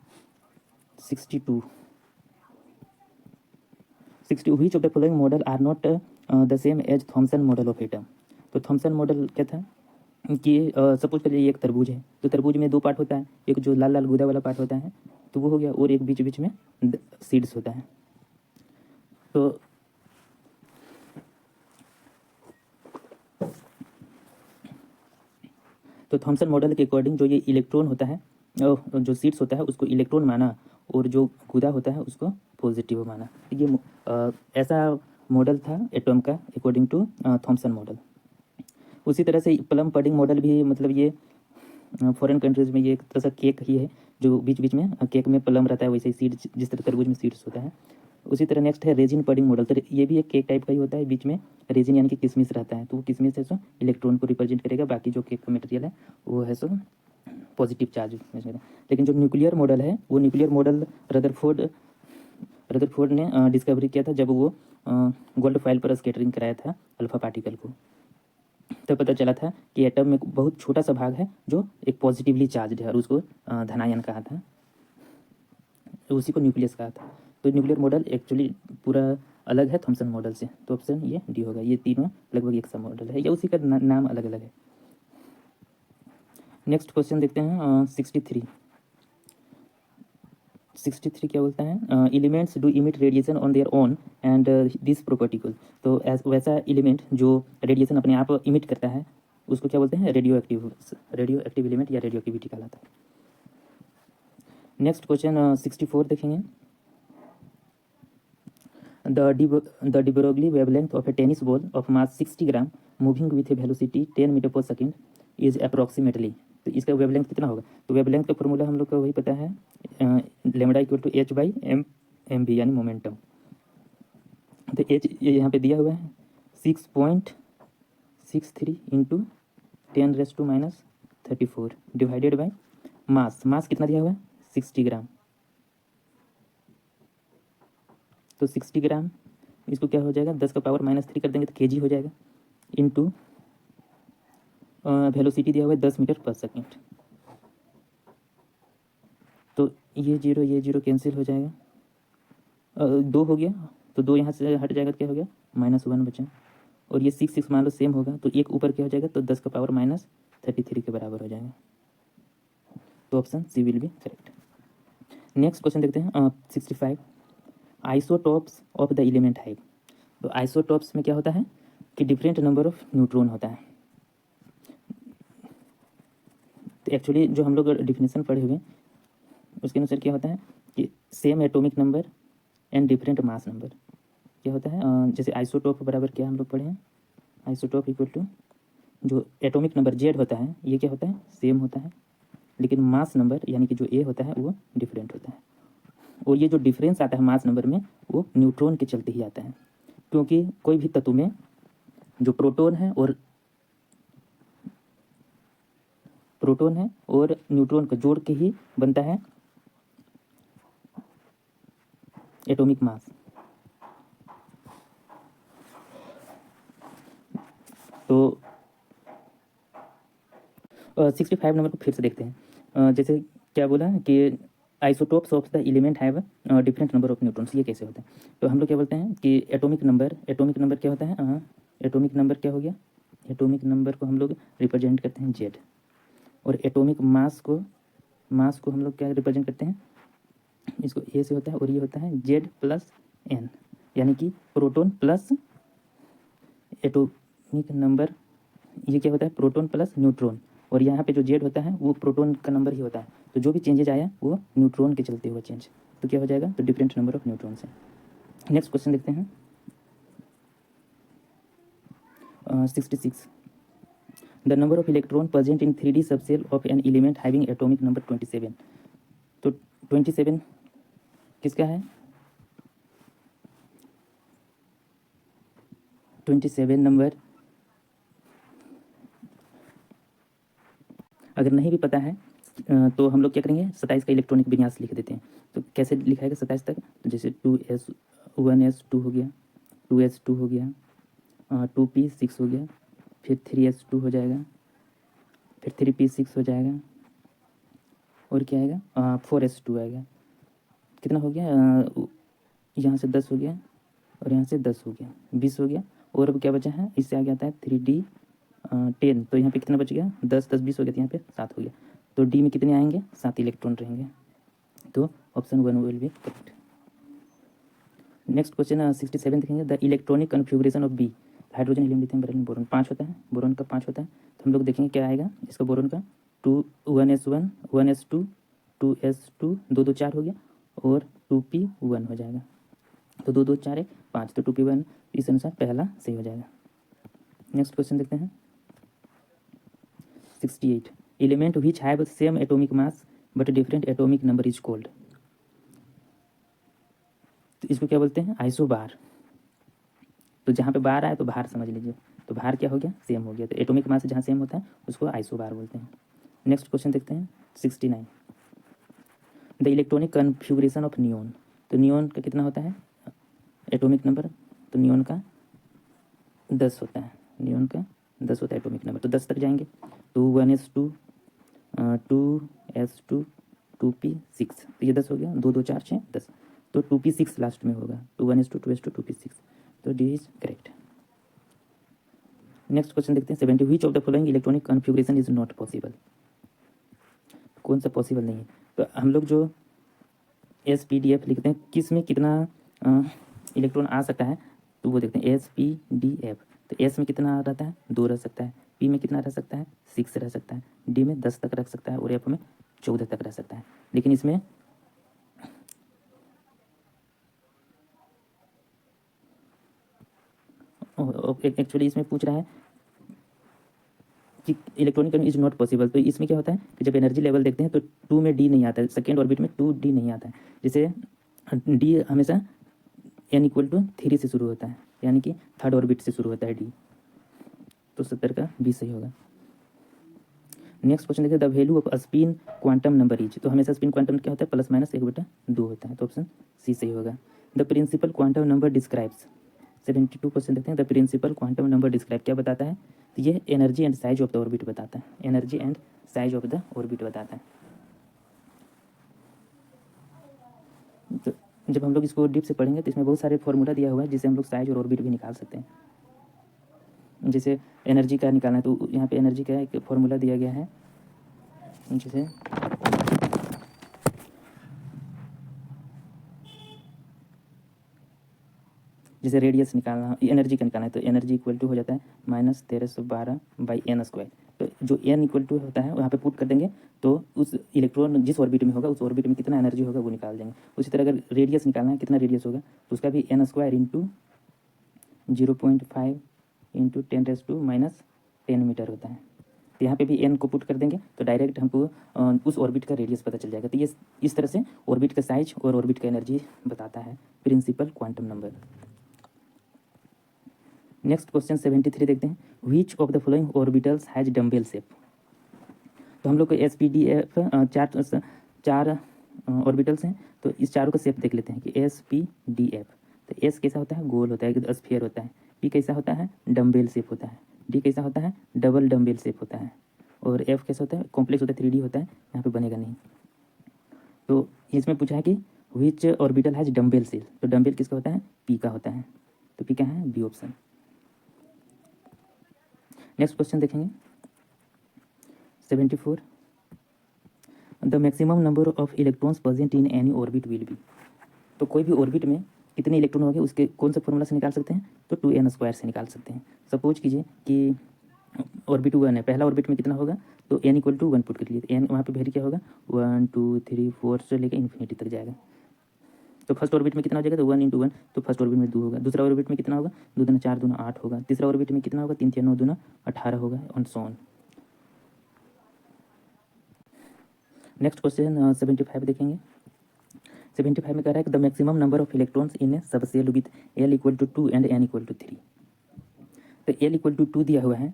A: 62 which of the following model are not the same as Thompson model of atom. तो थॉमसन मॉडल क्या था कि सपोज करिए ये एक तरबूज है, तो तरबूज में दो पार्ट होता है, एक जो लाल लाल गुदा वाला पार्ट होता है तो वो हो गया, और एक बीच बीच में सीड्स होता है। तो थॉमसन मॉडल के अकॉर्डिंग जो ये इलेक्ट्रॉन होता है, जो सीड्स होता है उसको इलेक्ट्रॉन माना, और जो गुदा होता है उसको पॉजिटिव माना। ये ऐसा मॉडल था एटॉम का अकॉर्डिंग टू थॉमसन मॉडल। उसी तरह से प्लम पडिंग मॉडल भी, मतलब ये फॉरेन कंट्रीज़ में ये एक तरह से केक ही है, जो बीच बीच में केक में प्लम रहता है, वैसे ही सीड्स जिस तरह तरबूज में सीड्स होता है। उसी तरह नेक्स्ट है रेजिन पडिंग मॉडल। तो ये भी एक केक टाइप का ही होता है, बीच में रेजिन यानी कि किशमिश रहता है, तो वो किशमिश है सो इलेक्ट्रॉन को रिप्रेजेंट करेगा, बाकी जो केक का मटेरियल है वो है सो पॉजिटिव चार्ज। लेकिन जो न्यूक्लियर मॉडल है, वो न्यूक्लियर मॉडल रदरफोर्ड ने डिस्कवरी किया था जब वो गोल्ड फॉइल पर स्कैटरिंग कराया था अल्फा पार्टिकल को। तो पता चला था कि एटम में बहुत छोटा सा भाग है जो एक पॉजिटिवली चार्ज है, और उसको धनायन कहा था, उसी को न्यूक्लियस कहा था। तो न्यूक्लियर मॉडल एक्चुअली पूरा अलग है थॉमसन मॉडल से, तो ऑप्शन ये डी होगा। ये तीनों लगभग एक सा मॉडल है, या उसी का नाम अलग अलग है। नेक्स्ट क्वेश्चन देखते हैं 63 क्या बोलता है, elements do emit radiation on their own and this property को। तो वैसा एलिमेंट जो रेडिएशन अपने आप इमिट करता है उसको क्या बोलते हैं, रेडियो एक्टिव एलिमेंट या रेडियो एक्टिविटी कहलाता है। नेक्स्ट क्वेश्चन 64 देखेंगे। The de Broglie wavelength of a tennis ball of mass 60 gram moving with a velocity 10 metre per second is approximately. तो इसका वेवलेंथ कितना होगा। तो वेवलेंथ का फॉर्मूला हम लोग को वही पता है, lambda equal to h by M V यानी मोमेंटम। तो h यहाँ पे दिया हुआ है 6.63 इंटू 10⁻⁻34 डिवाइडेड बाई मास कितना दिया हुआ है 60 ग्राम। तो 60 ग्राम इसको क्या हो जाएगा 10⁻³ कर देंगे तो kg हो जाएगा, इंटू वेलोसिटी दिया हुआ है 10 मीटर पर सेकेंड। तो ये जीरो कैंसिल हो जाएगा, 2 हो गया, तो 2 यहाँ से हट जाएगा तो क्या हो गया -1 बचा, और ये 6 मान लो सेम होगा, तो एक ऊपर क्या हो जाएगा तो 10⁻³ के बराबर हो जाएगा। तो option C will be correct. Next question देखते हैं 65 isotopes of the element hive. तो आइसोटॉप्स में क्या होता है कि डिफरेंट नंबर ऑफ न्यूट्रॉन होता है। तो एक्चुअली जो हम लोग डिफिनेशन पढ़े हुए उसके अनुसार क्या होता है कि same atomic number and different mass number क्या होता है, जैसे आइसोटॉप बराबर क्या हम लोग पढ़े हैं, आइसोटॉप इक्वल टू जो एटॉमिक नंबर जेड होता है ये क्या होता है सेम होता है, लेकिन मास नंबर यानी कि जो ए होता है वो डिफरेंट होता है। और ये जो डिफरेंस आता है मास नंबर में वो न्यूट्रॉन के चलते ही आता है, क्योंकि कोई भी तत्व में जो प्रोटॉन है और न्यूट्रॉन का जोड़ के ही बनता है एटॉमिक मास। तो 65 नंबर को फिर से देखते हैं। जैसे क्या बोला कि isotopes of the element have different number of neutrons, ये कैसे होता है। तो हम लोग क्या बोलते हैं कि एटॉमिक नंबर क्या होता है, एटॉमिक नंबर क्या हो गया, एटॉमिक नंबर को हम लोग रिप्रेजेंट करते हैं जेड, और एटॉमिक मास को हम लोग क्या रिप्रेजेंट करते हैं, इसको ए से होता है, और ये होता है जेड प्लस एन, यानी कि प्रोटॉन प्लस एटॉमिक नंबर, ये क्या होता है प्रोटॉन प्लस न्यूट्रॉन, और यहाँ पे जो जेड होता है वो प्रोटॉन का नंबर ही होता है। तो जो भी चेंजेज आया वो न्यूट्रॉन के चलते हुआ चेंज, तो क्या हो जाएगा तो डिफरेंट नंबर ऑफ न्यूट्रॉन से। नेक्स्ट क्वेश्चन देखते हैं 66 the number of electron present in 3D subshell of an element having atomic number 27। तो 27 किसका है, 27 नंबर अगर नहीं भी पता है तो हम लोग क्या करेंगे, 27 का इलेक्ट्रॉनिक विन्यास लिख देते हैं। तो कैसे लिखाएगा 27 तक, तो जैसे 1s2 हो गया, 2s2 हो गया, 2p6 हो गया, फिर 3s2 हो जाएगा, फिर 3p6 हो जाएगा, और क्या आएगा 4s2 आएगा। कितना हो गया, यहाँ से 10 हो गया और यहाँ से 10 हो गया, 20 हो गया। और अब क्या बचा है, इससे आगे आता है 3d 10, तो यहाँ पे कितना बच गया, 10 10 20 हो गया, तो यहाँ पे 7 हो गया। तो डी में कितने आएंगे, 7 इलेक्ट्रॉन रहेंगे। तो option 1 will be correct. Next question 67 देखेंगे, the electronic configuration of B, hydrogen helium lithium beryllium boron 5 होता है, बोरॉन का 5 होता है। तो हम लोग देखेंगे क्या आएगा इसका, बोरॉन का 1s1 1s2 2s2 2 2 4 हो गया, और 2p1 हो जाएगा। तो 2 2 4 1 5, तो 2p1 इस अनुसार पहला सही हो जाएगा। नेक्स्ट क्वेश्चन देखते हैं 68, element which have same atomic mass but different atomic number is called. तो इसको क्या बोलते हैं, आइसोबार। तो जहाँ पे बार आए तो भार समझ लीजिए, तो भार क्या हो गया, सेम हो गया। तो एटॉमिक मास जहाँ सेम होता है उसको आइसोबार बोलते हैं। नेक्स्ट क्वेश्चन देखते हैं 69, the electronic configuration of neon. तो नियोन का कितना होता है एटॉमिक नंबर, तो नियोन का 10 होता है, नियोन का 10 होता है एटॉमिक नंबर। तो 10 तक जाएंगे, तो 1s2 2s2 2p6, तो ये 10 हो गया, 2 2 4 6 10, तो 2p6 लास्ट में होगा, तो 1s2 2s2 2p6, तो D is correct. Next question देखते हैं 70, which of the following electronic configuration is not possible. कौन सा पॉसिबल नहीं है, तो हम लोग जो SPDF लिखते हैं किस में कितना इलेक्ट्रॉन आ सकता है, तो वो देखते हैं SPDF। तो S में कितना रहता है, 2 रह सकता है, P में कितना रह सकता है 6 रह सकता है, D में 10 तक रख सकता है, और F में 14 तक रह सकता है। लेकिन इसमें एक्चुअली इसमें पूछ रहा है कि इलेक्ट्रॉनिक इज नॉट पॉसिबल। तो इसमें क्या होता है कि जब एनर्जी लेवल देखते हैं तो 2 में D नहीं आता है, सेकेंड ऑर्बिट में 2D नहीं आता है। जैसे D हमेशा n=3 से शुरू होता है, यानी कि थर्ड ऑर्बिट से शुरू होता है D। तो 70 का B सही होगा। नेक्स्ट क्वेश्चन देखिए, the value off spin quantum number is. तो हमेशा स्पिन क्वांटम क्या होता है, +-1/2 होता है, तो ऑप्शन सी सही होगा। The principal quantum number describes. 72 question देखते हैं, the principal quantum number describe क्या बताता है, तो ये energy and size of the orbit बताता है, energy and size of the orbit बताता है। तो जब हम लोग इसको डीप से पढ़ेंगे तो इसमें बहुत सारे फॉर्मूला दिया हुआ है जिससे हम लोग साइज और ऑर्बिट भी निकाल सकते हैं। जैसे एनर्जी का निकालना है तो यहाँ पे एनर्जी का एक फॉर्मूला दिया गया है, जैसे रेडियस निकालना, एनर्जी का निकालना है, तो एनर्जी इक्वल टू हो जाता है -1312/n²। तो जो n इक्वल टू होता है वहाँ पे पुट कर देंगे, तो उस इलेक्ट्रॉन जिस ऑर्बिट में होगा उस ऑर्बिट में कितना एनर्जी होगा वो निकाल देंगे। उसी तरह अगर रेडियस निकालना है, कितना रेडियस होगा, तो उसका भी n² × 0.5 × 10⁻⁻10 मीटर होता है। तो यहाँ पे भी n को पुट कर देंगे तो डायरेक्ट हमको उस ऑर्बिट का रेडियस पता चल जाएगा। तो ये इस तरह से ऑर्बिट का साइज और ऑर्बिट का एनर्जी बताता है principal quantum number. Next question 73 देखते हैं, which of the following orbitals has dumbbell shape. तो हम लोग को SPDF चार ऑर्बिटल्स हैं, तो इस चारों का शेप देख लेते हैं कि SPDF। तो S कैसा होता है, गोल होता है, स्फीयर होता है। P कैसा होता है, डम्बेल शेप होता है। D कैसा होता है, डबल डम्बेल शेप होता है। और F कैसा होता है, कॉम्प्लेक्स होता है, 3D होता है, यहाँ पे बनेगा नहीं। तो इसमें पूछा है कि which orbital has dumbbell shape, तो डम्बेल किसका होता है, P का होता है। तो P क्या है, B ऑप्शन। नेक्स्ट क्वेश्चन देखेंगे 74, the maximum number of electrons present in any orbit will be. तो कोई भी ऑर्बिट में कितने इलेक्ट्रॉन होंगे उसके कौन सा फॉर्मूला से निकाल सकते हैं, तो 2n² से निकाल सकते हैं। सपोज कीजिए कि ऑर्बिट 1 है, पहला ऑर्बिट में कितना होगा, तो n = 1 पुट कर लिए, तो n वहाँ पे वेरी क्या होगा 1 2 3 4 से लेकर इन्फिनिटी तक जाएगा। तो फर्स्ट ऑर्बिट में कितना हो जाएगा, तो 1 × 1, तो फर्स्ट ऑर्बिट में 2 होगा। दूसरा ऑर्बिट में कितना होगा, 2 दूना 4 दूना 8 होगा। तीसरा ऑर्बिट में कितना होगा, 3 3 9 दूना 18 होगा, on so on. Next question 75 देखेंगे। 75 में कह रहा है कि the maximum number of electrons in A subshell with L = 2 and n = 3। तो L इक्वल टू 2 दिया हुआ है,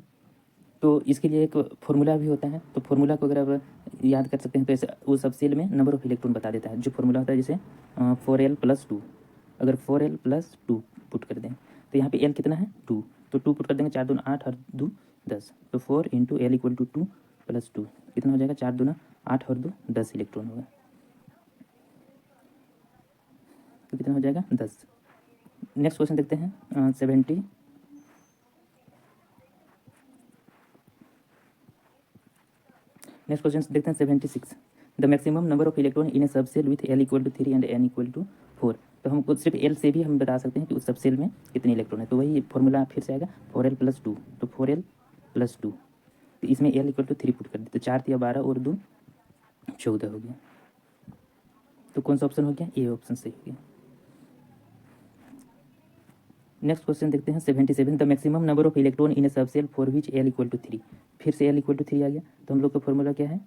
A: तो इसके लिए एक फॉर्मूला भी होता है। तो फॉर्मूला को अगर आप याद कर सकते हैं तो ऐसे वो सब सेल में नंबर ऑफ इलेक्ट्रॉन बता देता है। जो फॉर्मूला होता है जैसे 4l+2, अगर 4l+2 पुट कर दें तो यहाँ पे l कितना है 2, तो 2 पुट कर देंगे, 4 दूना 8 और 2 10, तो 4 इंटू l इक्वल टू 2 + 2 कितना हो जाएगा, 4 दूना 8 और 2 10 इलेक्ट्रॉन होगा, तो कितना हो जाएगा 10। नेक्स्ट क्वेश्चन देखते हैं 70। नेक्स्ट क्वेश्चन देखते हैं 76। The maximum number of electron in a sub shell with l equal to 3 and n equal to 4। तो हमको सिर्फ l से भी हम बता सकते हैं कि उस सब सेल में कितने इलेक्ट्रॉन है। तो वही फॉर्मूला फिर से आएगा 4l+2, तो 4l+2, तो इसमें l इक्वल टू 3 पुट कर दी, तो 4 या 12 और 2 14 हो गया। तो कौन सा ऑप्शन हो गया, ए ऑप्शन सही हो गया। नेक्स्ट क्वेश्चन देखते हैं 77। The maximum number of electron in a sub shell for which l equal to 3। फिर से l इक्वल टू 3 आ गया, तो हम लोग का फॉर्मूला क्या है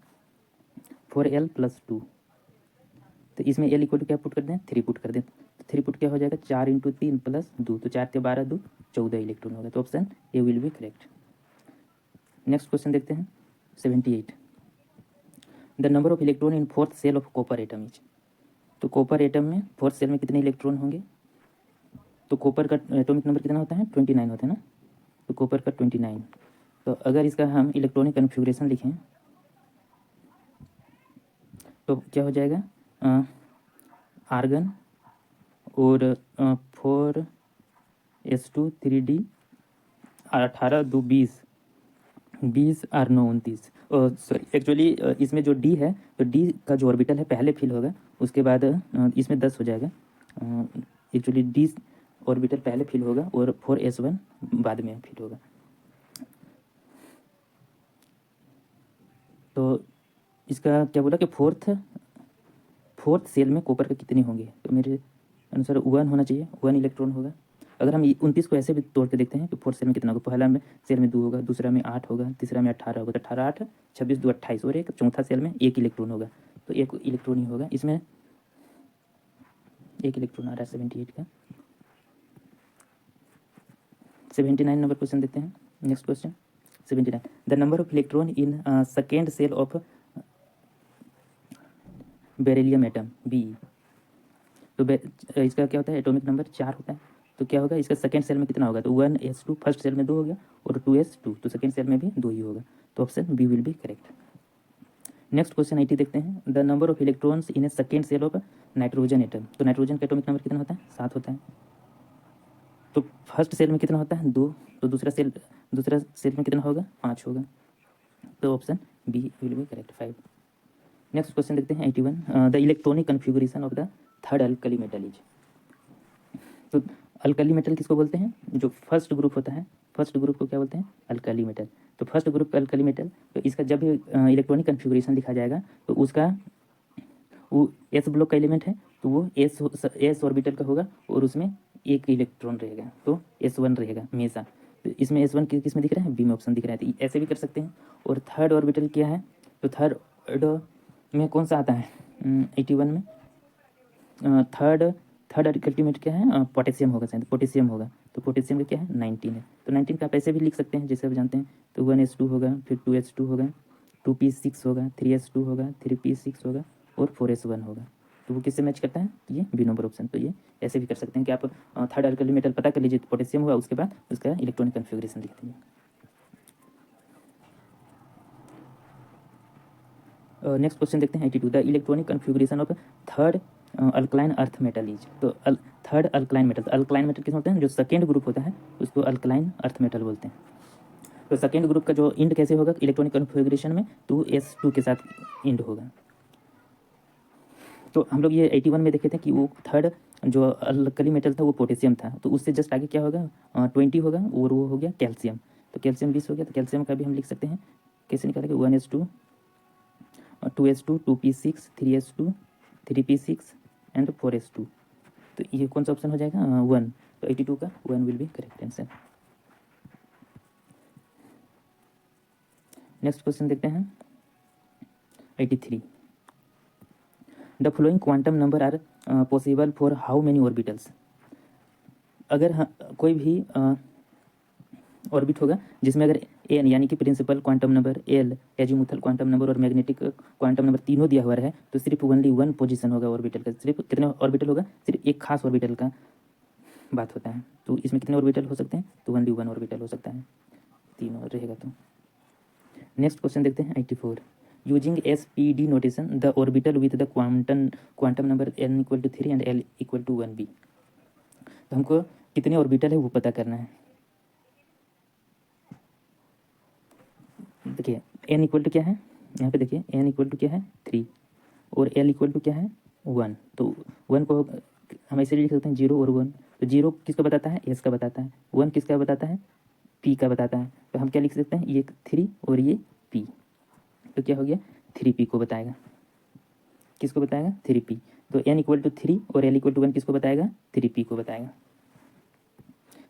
A: 4l+2, तो इसमें l इक्वल टू क्या पुट कर दें 3 पुट कर दें, तो 3 पुट क्या हो जाएगा 4 इंटू 3 + 2, तो 4 या 12 2 14 इलेक्ट्रॉन होगा, तो option A will be correct. Next question देखते हैं 78। The number of electron in fourth shell of copper atom is. तो कॉपर एटम में फोर्थ सेल में कितने इलेक्ट्रॉन होंगे, तो कॉपर का एटॉमिक नंबर कितना होता है 29 होता है ना, तो कॉपर का 29। तो अगर इसका हम इलेक्ट्रॉनिक कन्फिग्रेशन लिखें तो क्या हो जाएगा आर्गन और 4s2 3d 18 2 20 20 और 9 29, सॉरी एक्चुअली इसमें जो डी है तो डी का जो ऑर्बिटल है पहले फिल होगा, उसके बाद इसमें 10 हो जाएगा। एक्चुअली डी ऑर्बिटल पहले फिल होगा और 4s1 बाद में फिल होगा। तो इसका क्या बोला कि फोर्थ सेल में कॉपर के कितने होंगे, तो मेरे अनुसार 1 होना चाहिए, 1 इलेक्ट्रॉन होगा। अगर हम 29 को ऐसे भी तोड़ के देखते हैं कि फोर्थ सेल में कितना होगा, पहला में सेल में 2 होगा, दूसरा में 8 होगा, तीसरा में 18 होगा, तो 18 8 26 2 28, और एक चौथा सेल में 1 इलेक्ट्रॉन होगा, तो 1 इलेक्ट्रॉन ही होगा। इसमें 1 इलेक्ट्रॉन आ रहा है 78 का। 79 नंबर क्वेश्चन देखते हैं। Next question 79। The number of electron in second shell of beryllium atom B. तो इसका क्या होता है एटॉमिक नंबर 4 होता है, तो क्या होगा इसका सेकेंड सेल में कितना होगा, तो 1s2, फर्स्ट सेल में 2 हो गया, और 2s2, तो सेकेंड सेल में भी 2 ही होगा, तो option B will be correct. Next question 80 देखते हैं। The number of electrons in a second shell of nitrogen atom. तो नाइट्रोजन का एटॉमिक नंबर कितना होता है 7 होता है। तो फर्स्ट सेल में कितना होता है 2, तो दूसरा सेल में कितना होगा 5 होगा, तो option B will be correct 5। Next question देखते हैं 81। The electronic configuration of the third alkali metal is. तो अल्कली मेटल किसको बोलते हैं, जो फर्स्ट ग्रुप होता है, फर्स्ट ग्रुप को क्या बोलते हैं अल्कली मेटल। तो फर्स्ट ग्रुप का अल्कली मेटल, तो इसका जब भी इलेक्ट्रॉनिक कन्फिगरेशन लिखा जाएगा तो उसका वो एस ब्लॉक का एलिमेंट है, तो वो एस ऑर्बिटल का होगा और उसमें 1 इलेक्ट्रॉन रहेगा, तो s1 रहेगा हमेशा। तो इसमें s1 किस में दिख रहा है, बी में ऑप्शन दिख रहा है, तो ऐसे भी कर सकते हैं। और थर्ड ऑर्बिटल क्या है, तो थर्ड में कौन सा आता है 81 में थर्ड अल्टीमेट क्या है पोटेशियम होगा, शायद पोटेशियम होगा, तो पोटेशियम का क्या है 19 है, तो 19 का आप ऐसे भी लिख सकते हैं जैसे आप जानते हैं। तो 1s2 होगा, फिर 2s2 होगा, 2p6 होगा, 3s2 होगा, 3p6 होगा और 4s1 होगा, तो वो किससे मैच करता है, ये बी नंबर ऑप्शन। तो ये ऐसे भी कर सकते हैं कि आप थर्ड अल्कली मेटल पता कर लीजिए, पोटेशियम हुआ, उसके बाद उसका इलेक्ट्रॉनिक कन्फिगरेशन लिख दीजिए। नेक्स्ट क्वेश्चन देखते हैं 82। The electronic configuration of third alkaline earth metal is. तो third alkaline metal, alkaline metal किस होते हैं, जो सेकेंड ग्रुप होता है उसको अल्कलाइन अर्थ मेटल बोलते हैं। तो सेकेंड ग्रुप का जो इंड कैसे होगा इलेक्ट्रॉनिक कन्फिगरेशन में, 2s2 के साथ इंड होगा। तो हम लोग ये 81 में देखे थे कि वो थर्ड जो अल्कली मेटल था वो पोटेशियम था, तो उससे जस्ट आगे क्या होगा 20 होगा और वो हो गया कैल्शियम, तो कैल्शियम 20 हो गया, तो कैल्शियम का भी हम लिख सकते हैं, कैसे निकालेंगे 1s2 2s2 2p6 3s2 3p6 and 4s2, तो ये कौन सा ऑप्शन हो जाएगा 1, तो 82 का 1 will be correct answer. Next question देखते हैं 83। The following quantum number are possible for how many orbitals. अगर कोई भी ऑर्बिट होगा जिसमें अगर एन यानी कि principal quantum number, l azimuthal quantum number और मैग्नेटिक क्वांटम नंबर तीनों दिया हुआ है तो सिर्फ ओनली वन पोजीशन होगा ऑर्बिटल का। सिर्फ कितने ऑर्बिटल होगा, सिर्फ एक खास ऑर्बिटल का बात होता है। तो इसमें कितने ऑर्बिटल हो सकते हैं, तो ओनली वन ऑर्बिटल हो सकता है, तीनों रहेगा। तो नेक्स्ट क्वेश्चन देखते हैं 84। Using SPD notation the orbital with the quantum number n equal to 3 and l equal to 1b। तो हमको कितने ऑर्बिटल है वो पता करना है। देखिए n इक्वल टू क्या है, यहाँ पे देखिए n इक्वल टू क्या है 3 और l इक्वल टू क्या है 1। तो 1 को हम ऐसे लिख सकते हैं 0 और 1। तो 0 किसका बताता है, s का बताता है। 1 किसका बताता है, p का बताता है। तो हम क्या लिख सकते हैं, ये 3 और ये p, तो क्या हो गया 3p को बताएगा। किसको बताएगा, 3p। तो n इक्वल टू 3 और l इक्वल टू 1 किसको बताएगा, 3p को बताएगा।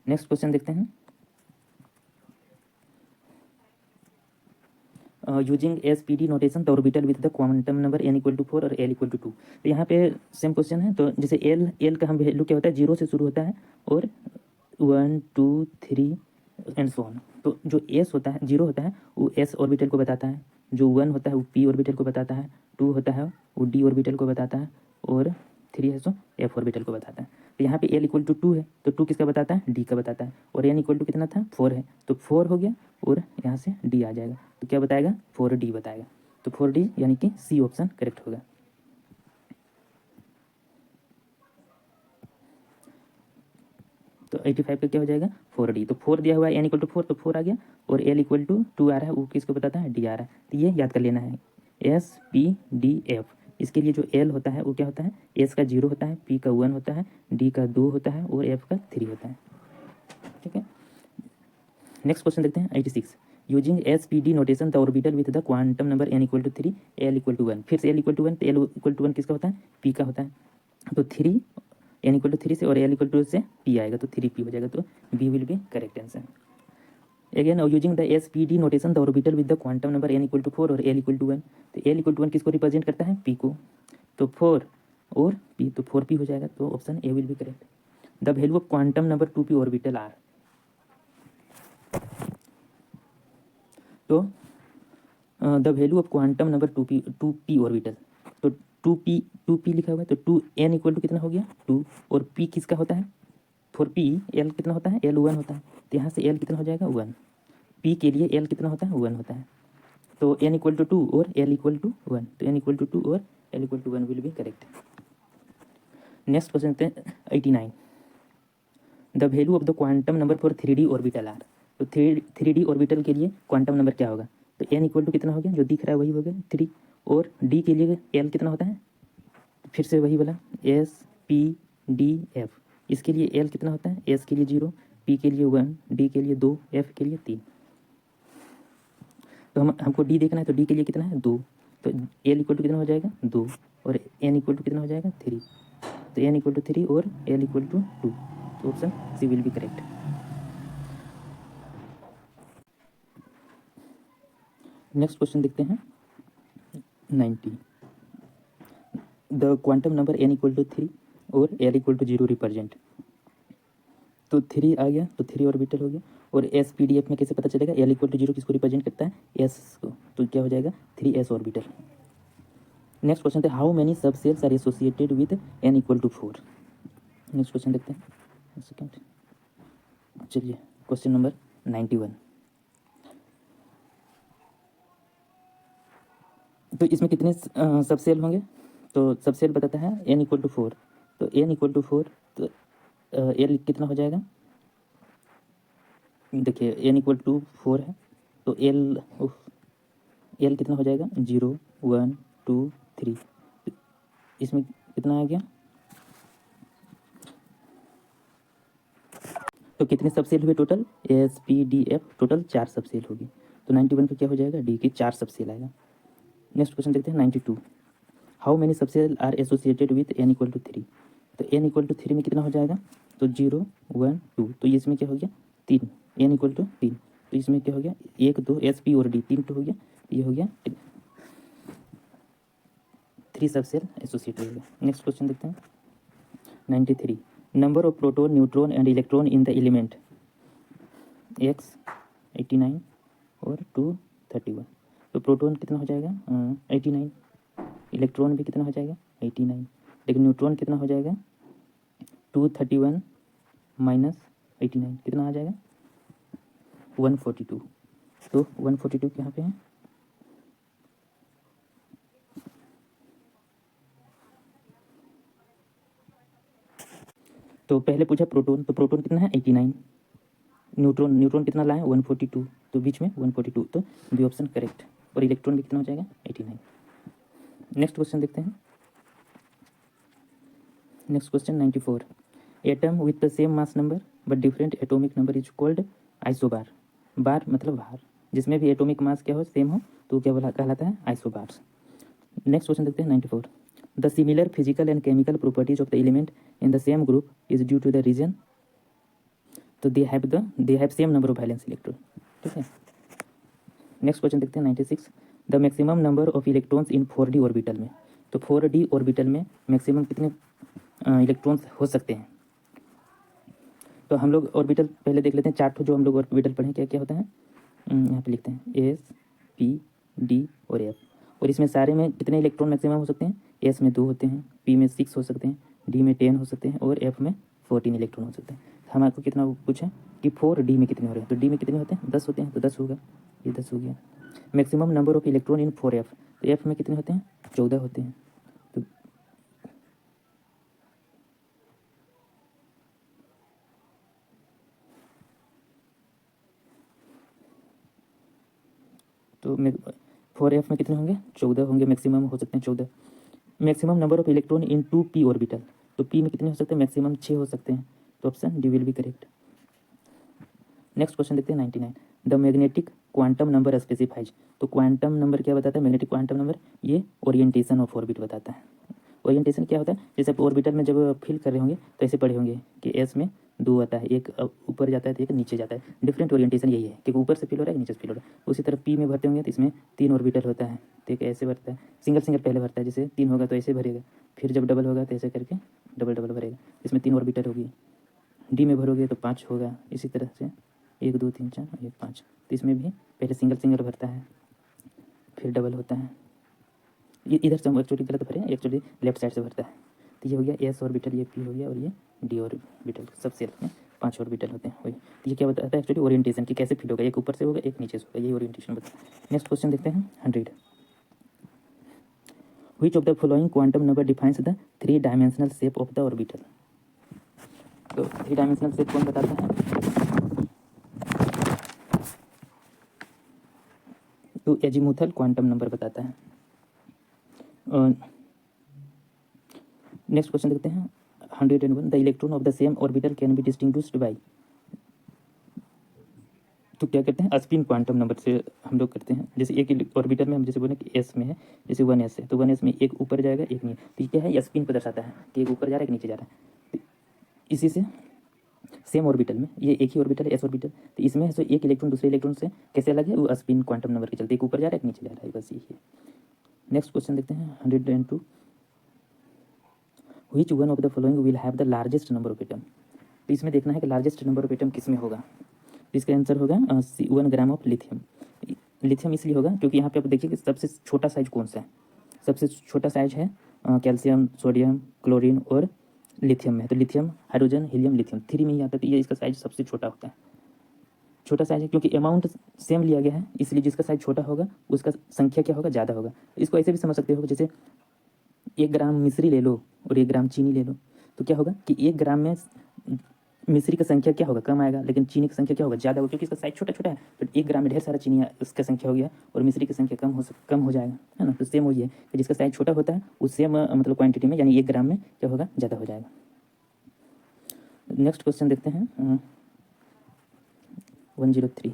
A: नेक्स्ट क्वेश्चन देखते हैं। Using SPD notation the orbital with the quantum number n equal to 4 और l इक्वल टू 2। तो यहाँ पे सेम क्वेश्चन है। तो जैसे l का हम वैल्यू क्या होता है, 0 से शुरू होता है और 1 2 3 एंड सो ऑन। तो जो s होता है 0 होता है वो s ऑर्बिटल को बताता है, जो 1 होता है वो p ऑर्बिटल को बताता है, 2 होता है वो d ऑर्बिटल को बताता है और 3 है सो f ऑर्बिटल को बताता है। तो यहाँ पे l इक्वल टू 2 है तो 2 किसका बताता है, d का बताता है। और n इक्वल टू कितना था 4 है तो 4 हो गया और यहाँ से d आ जाएगा। तो क्या बताएगा, 4d बताएगा। तो 4d यानी कि सी ऑप्शन करेक्ट होगा। तो 85 का क्या हो जाएगा 4d। तो 4 दिया हुआ है n इक्वल टू 4 तो 4 आ गया और l इक्वल टू 2 आ रहा है, वो किसको बताता है, d आ रहा है। तो ये याद कर लेना है SPDF। इसके लिए जो l होता है वो क्या होता है, s का 0 होता है, p का 1 होता है, d का 2 होता है और f का 3 होता है। ठीक है, नेक्स्ट क्वेश्चन देखते हैं 86। Using SPD notation the orbital with the quantum number n equal to 3 l equal to 1। फिर से l इक्वल टू 1 तो l इक्वल टू 1 किसका होता है, p का होता है। तो 3 n इक्वल टू 3 से और l इक्वल टू से p आएगा तो 3p हो जाएगा। तो b will be correct answer. Again using the SPD notation the orbital with the quantum number n equal to 4 और l इक्वल टू 1। तो l इक्वल टू 1 किसको रिप्रेजेंट करता है, p को। तो 4 और p तो 4p हो जाएगा। तो option A will be correct. The value of quantum number 2p orbital are. तो the value of quantum number 2p orbital. तो 2p लिखा हुआ है तो 2n इक्वल टू कितना हो गया 2 और p किसका होता है 4p, l कितना होता है l 1 होता है। तो यहाँ से l कितना हो जाएगा 1, p के लिए l कितना होता है 1 होता है। तो n इक्वल टू 2 और l इक्वल टू 1। तो n इक्वल टू 2 और l equal to 1 will be correct. Next question देखते हैं 89। The value of the quantum number for 3D orbital are. तो 3D ऑर्बिटल के लिए क्वांटम नंबर क्या होगा, तो n इक्वल टू कितना हो गया, जो दिख रहा है वही हो गया 3। और d के लिए l कितना होता है, फिर से वही वाला SPDF। इसके लिए l कितना होता है, s के लिए 0, p के लिए 1, d के लिए 2, f के लिए 3। तो हमको d देखना है तो d के लिए कितना है 2। तो l इक्वल टू कितना हो जाएगा 2 और n इक्वल टू कितना हो जाएगा 3। तो n इक्वल टू 3 और l इक्वल टू 2। तो option C will be correct. Next question देखते हैं 90। The quantum number n equal to 3 और l इक्वल टू 0 रिप्रेजेंट। तो 3 आ गया तो 3 ऑर्बिटल हो गया। और SPDF में कैसे पता चलेगा, l इक्वल टू 0 किसको रिप्रेजेंट करता है, s को। तो क्या हो जाएगा 3s ऑर्बिटल। नेक्स्ट क्वेश्चन है how many sub cells are associated with n equal to 4। Next question देखते हैं, सेकेंड। चलिए क्वेश्चन नंबर 91। तो इसमें कितने सब सेल होंगे, तो सब सेल बताता है n इक्वल टू 4। तो n इक्वल टू 4 तो l कितना हो जाएगा, देखिए n इक्वल टू 4 है तो l कितना हो जाएगा 0 1 2 3। इसमें कितना आ गया, तो कितने सब सेल हुए टोटल, SPDF टोटल 4 सब सेल होगी। तो 91 का क्या हो जाएगा, डी की 4 सब सेल आएगा। नेक्स्ट क्वेश्चन देखते हैं 92। How many sub cell are associated with n equal to 3। तो n इक्वल टू 3 में कितना हो जाएगा, तो 0 1 2। तो ये इसमें क्या हो गया 3, n इक्वल टू 3। तो इसमें क्या हो गया 1 2 SP और d 3 तो हो गया, ये हो गया 3 सब सेल एसोसिएटेड हो गया। नेक्स्ट क्वेश्चन देखते हैं 93। Number of proton neutron and electron in the element x 89 और 231। तो प्रोटॉन कितना हो जाएगा 89, इलेक्ट्रॉन भी कितना हो जाएगा 89, लेकिन न्यूट्रॉन कितना हो जाएगा 231 माइनस 89 कितना आ जाएगा 142। तो 142 यहाँ पे है। तो पहले पूछा प्रोटॉन, तो प्रोटॉन कितना है 89, न्यूट्रॉन कितना लाए 142, तो बीच में 142, तो बी ऑप्शन करेक्ट। और इलेक्ट्रॉन भी कितना हो जाएगा 89। नेक्स्ट क्वेश्चन देखते हैं। Next question 94, atom with the same mass number but different atomic number is called isobar. Bar मतलब भार, जिसमें भी एटॉमिक मास क्या हो सेम हो तो क्या बोला कहलाता है आइसोबार्स। नेक्स्ट क्वेश्चन देखते हैं 94, the similar physical and chemical properties of the element in the same group is due to the reason, तो they have same number of valence electron. ठीक है। नेक्स्ट क्वेश्चन देखते हैं 96, the maximum number of electrons in 4D orbital में। तो 4D orbital में maximum कितने electrons हो सकते हैं। तो हम लोग ऑर्बिटल पहले देख लेते हैं, चार जो हम लोग ऑर्बिटल पढ़ें क्या क्या होता है। यहाँ पे लिखते हैं एस, पी, डी और एफ। और इसमें सारे में कितने इलेक्ट्रॉन मैक्सिमम हो सकते हैं, एस में 2 होते हैं, पी में 6 हो सकते हैं, डी में 10 हो सकते हैं और एफ में 14 इलेक्ट्रॉन हो सकते हैं। हम आपको कितना पूछा कि 4D में कितने हो रहे हैं, तो डी में कितने होते हैं 10 होते हैं, तो 10 होगा, ये 10 हो गया। Maximum number of electron in 4F, तो एफ में कितने होते हैं 14 होते हैं। तो 4F में कितने होंगे 14 होंगे, मैक्सिमम हो सकते हैं 14। Maximum number of electron in 2P orbital, तो P में कितने हो सकते हैं मैक्सिमम 6 हो सकते हैं, तो option D will be correct. Next question देखते हैं 99, the magnetic quantum number specifies. तो क्वांटम नंबर क्या बताता है, मैग्नेटिक क्वांटम नंबर ये ओरिएंटेशन ऑफ ऑर्बिट बताता है। ओरिएंटेशन क्या होता है, जैसे आप ऑर्बिटल में जब फिल कर रहे होंगे तो ऐसे पढ़े होंगे कि एस में 2 आता है, एक ऊपर जाता है तो एक नीचे जाता है। डिफरेंट ओरिएंटेशन यही है कि ऊपर से फिल हो रहा है नीचे से फिल हो रहा है। उसी तरह पी में भरते होंगे तो इसमें 3 ऑर्बिटल होता है, तो एक ऐसे भरता है, सिंगल सिंगल पहले भरता है, जैसे 3 होगा तो ऐसे भरेगा, फिर जब डबल होगा तो ऐसे करके डबल डबल भरेगा, इसमें 3 ऑर्बिटल होगी। डी में भरोगे तो 5 होगा, इसी तरह से 1 2 3 4 1 5। तो इसमें भी पहले सिंगल सिंगल भरता है फिर डबल होता है। ये इधर से हम एक्चुअली गलत भरे, एक्चुअली लेफ्ट साइड से भरता है। तो ये हो गया एस ऑर्बिटल, ये पी हो गया और ये डी ऑर्बिटल, सब सेल्फ में 5 ऑर्बिटल होते हैं वही। तो ये क्या बताता है एक्चुअली ओरिएंटेशन कि कैसे फिल होगा, एक ऊपर से होगा एक नीचे से होगा, ये ओरिएंटेशन बताता है। नेक्स्ट क्वेश्चन देखते हैं 100, which of the following quantum number defines the 3 dimensional shape of the orbital. तो 3 डायमेंशनल शेप कौन बताता है, तो एजीमुथल क्वांटम नंबर बताता है। नेक्स्ट क्वेश्चन देखते हैं 101, the electron of the same orbital can be distinguished by. तो क्या करते हैं स्पिन क्वांटम नंबर से हम लोग करते हैं। जैसे एक ऑर्बिटल में हम जैसे बोले कि एस में है, जैसे 1s है तो 1s में एक ऊपर जाएगा एक नीचे, तो ये क्या है स्पिन को दर्शाता है कि एक ऊपर जा रहा है एक नीचे जा रहा है। तो इसी से सेम ऑर्बिटल में ये एक ही ऑर्बिटल है एस ऑर्बिटल, तो इसमें तो एक इलेक्ट्रॉन दूसरे इलेक्ट्रॉन से कैसे अलग है, वो स्पिन क्वांटम नंबर के चलते एक ऊपर जा रहा है एक नीचे जा रहा है, बस यही है। नेक्स्ट क्वेश्चन देखते हैं 102, which one of the following will have the largest number of atom. तो इसमें देखना है कि लार्जेस्ट नंबर ऑफ एटम किस में होगा, तो इसका आंसर होगा 1 ग्राम ऑफ लिथियम। लिथियम इसलिए होगा क्योंकि यहाँ पे आप देखिए कि सबसे छोटा साइज कौन सा है, सबसे छोटा साइज है कैल्शियम, सोडियम, क्लोरीन और लिथियम में। तो लिथियम, हाइड्रोजन, हीलियम, लिथियम 3 में ही आता है, तो ये इसका साइज सबसे छोटा होता है, छोटा साइज है क्योंकि अमाउंट सेम लिया गया है, इसलिए जिसका साइज छोटा होगा उसका संख्या क्या होगा ज़्यादा होगा। इसको ऐसे भी समझ सकते हो, जैसे 1 ग्राम मिश्री ले लो और 1 ग्राम चीनी ले लो, तो क्या होगा कि 1 ग्राम में मिश्री की संख्या क्या होगा कम आएगा, लेकिन चीनी की संख्या क्या होगा ज़्यादा होगा, क्योंकि इसका साइज छोटा छोटा है। तो 1 ग्राम में ढेर सारा चीनी उसका संख्या हो गया और मिश्री की संख्या कम हो जाएगा, है ना। तो सेम वही है कि जिसका साइज छोटा होता है उस सेम मतलब क्वांटिटी में, यानी 1 ग्राम में क्या होगा ज़्यादा हो जाएगा। नेक्स्ट क्वेश्चन देखते हैं 103,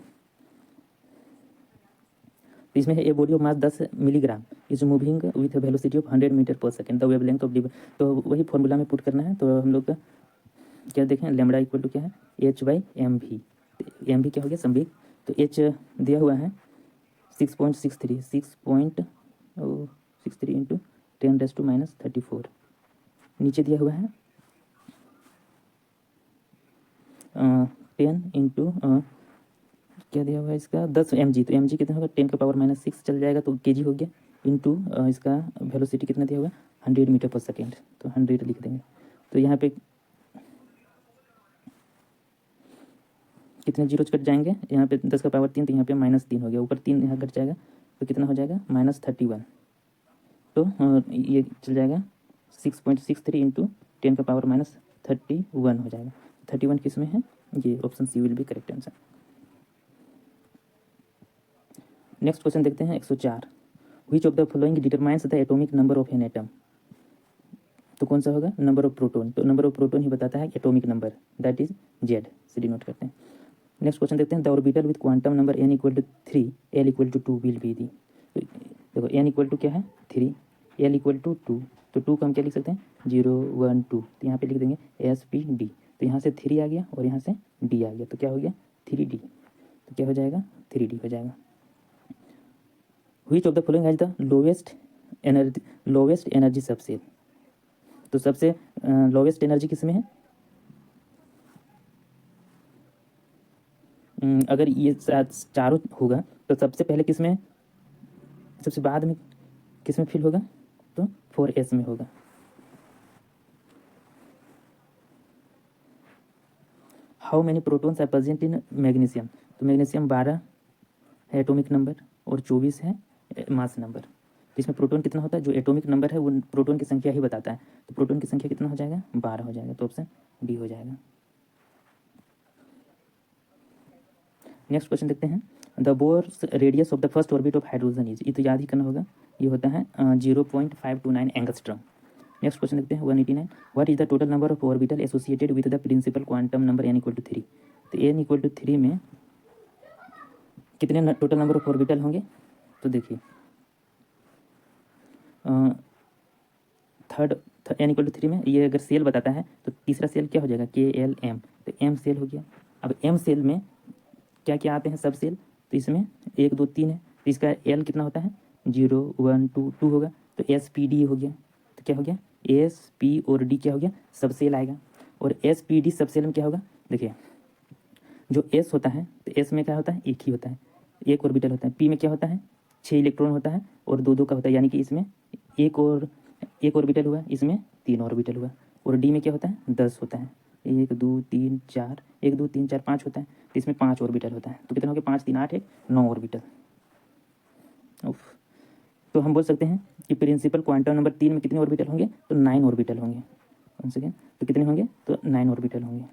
A: तो इसमें है a body of mass 10 milligram is moving with velocity of 100 meter per second, the wavelength of तो वही फॉर्मूला में पुट करना है। तो हम लोग का क्या देखें, लैम्बडा इक्वल टू क्या है h/mv। mv क्या हो गया संवेग, तो h दिया हुआ है 6.63 इंटू 10⁻⁻34, नीचे दिया हुआ है 10 इंटू क्या दिया हुआ है इसका 10 mg, तो mg कितना होगा 10⁻⁻6 चल जाएगा, तो kg हो गया, इंटू इसका वेलोसिटी कितना दिया हुआ है 100 मीटर पर सेकेंड, तो 100 लिख देंगे। तो यहाँ पे कितने जीरो कट जाएंगे, यहाँ पे 10⁻3, तो यहाँ पे -3 हो गया, ऊपर 3 यहाँ कट जाएगा, तो कितना हो जाएगा -31। तो ये चल जाएगा 6.63 इंटू 10⁻31 हो जाएगा। 31 किस में है, ये option C will be correct answer. Next question देखते हैं 104। Which of the following determines the atomic number of an atom. तो कौन सा होगा, नंबर ऑफ प्रोटोन, तो नंबर ऑफ प्रोटोन ही बताता है atomic number, that is Z, से डिनोट करते हैं। नेक्स्ट क्वेश्चन देखते हैं, the orbital with quantum number n = 3 l = 2 will be D. देखो n = क्या है 3, l = 2, तो 2 को हम क्या लिख सकते हैं 0 1 2, तो यहाँ पे लिख देंगे SPD, तो यहाँ से 3 आ गया और यहाँ से d आ गया, तो क्या हो गया 3d, तो क्या हो जाएगा 3d हो जाएगा। Which of the following has the lowest energy subshell. तो सबसे लोवेस्ट एनर्जी किस में है, अगर ये चारों होगा तो सबसे पहले किस में, सबसे बाद में किस में फिल होगा, तो 4s में होगा। How many protons are present in magnesium, तो मैग्नीशियम 12 है एटॉमिक नंबर और 24 है मास नंबर। तो इसमें प्रोटॉन कितना होता है, जो एटॉमिक नंबर है वो प्रोटॉन की संख्या ही बताता है, तो प्रोटॉन की संख्या कितना हो जाएगा 12 हो जाएगा, तो ऑप्शन डी हो जाएगा। नेक्स्ट क्वेश्चन देखते हैं, the Bohr's radius of the first orbit of hydrogen is, ये तो याद ही करना होगा, ये होता है 0.529 एंगस्ट्रॉम। नेक्स्ट क्वेश्चन देखते हैं 189, what is the total number of orbital associated with the principal quantum number n = 3। तो n = 3 में कितने टोटल नंबर ऑफ ऑर्बिटल होंगे, तो देखिए थर्ड n = 3 में ये अगर सेल बताता है तो तीसरा सेल क्या हो जाएगा KLM, तो m सेल हो गया। अब m सेल में क्या क्या आते हैं सब सेल, तो इसमें 1 2 3 है, तो इसका L कितना होता है 0 1 2 2 होगा, तो SPD हो गया, तो क्या हो गया SP और D क्या हो गया सब सेल आएगा, और SPD सब सेल में क्या होगा, देखिए जो S होता है तो S में क्या होता है एक ही होता है, एक ऑर्बिटल होता है, P में क्या होता है 6 इलेक्ट्रॉन होता है और 2 2 का होता है, यानी कि इसमें एक ऑर्बिटल हुआ, इसमें 3 ऑर्बिटल हुआ, और D में क्या होता है 10 होता है, 1 2 3 4 1 2 3 4 5 होता है, तो इसमें 5 ऑर्बिटल होता है, तो कितना हो गया 5 3 8 1 9 ऑर्बिटल। तो हम बोल सकते हैं कि प्रिंसिपल क्वांटम नंबर 3 में कितने ऑर्बिटल होंगे, तो 9 ऑर्बिटल होंगे। वन सेकेंड, तो कितने होंगे, तो 9 ऑर्बिटल होंगे।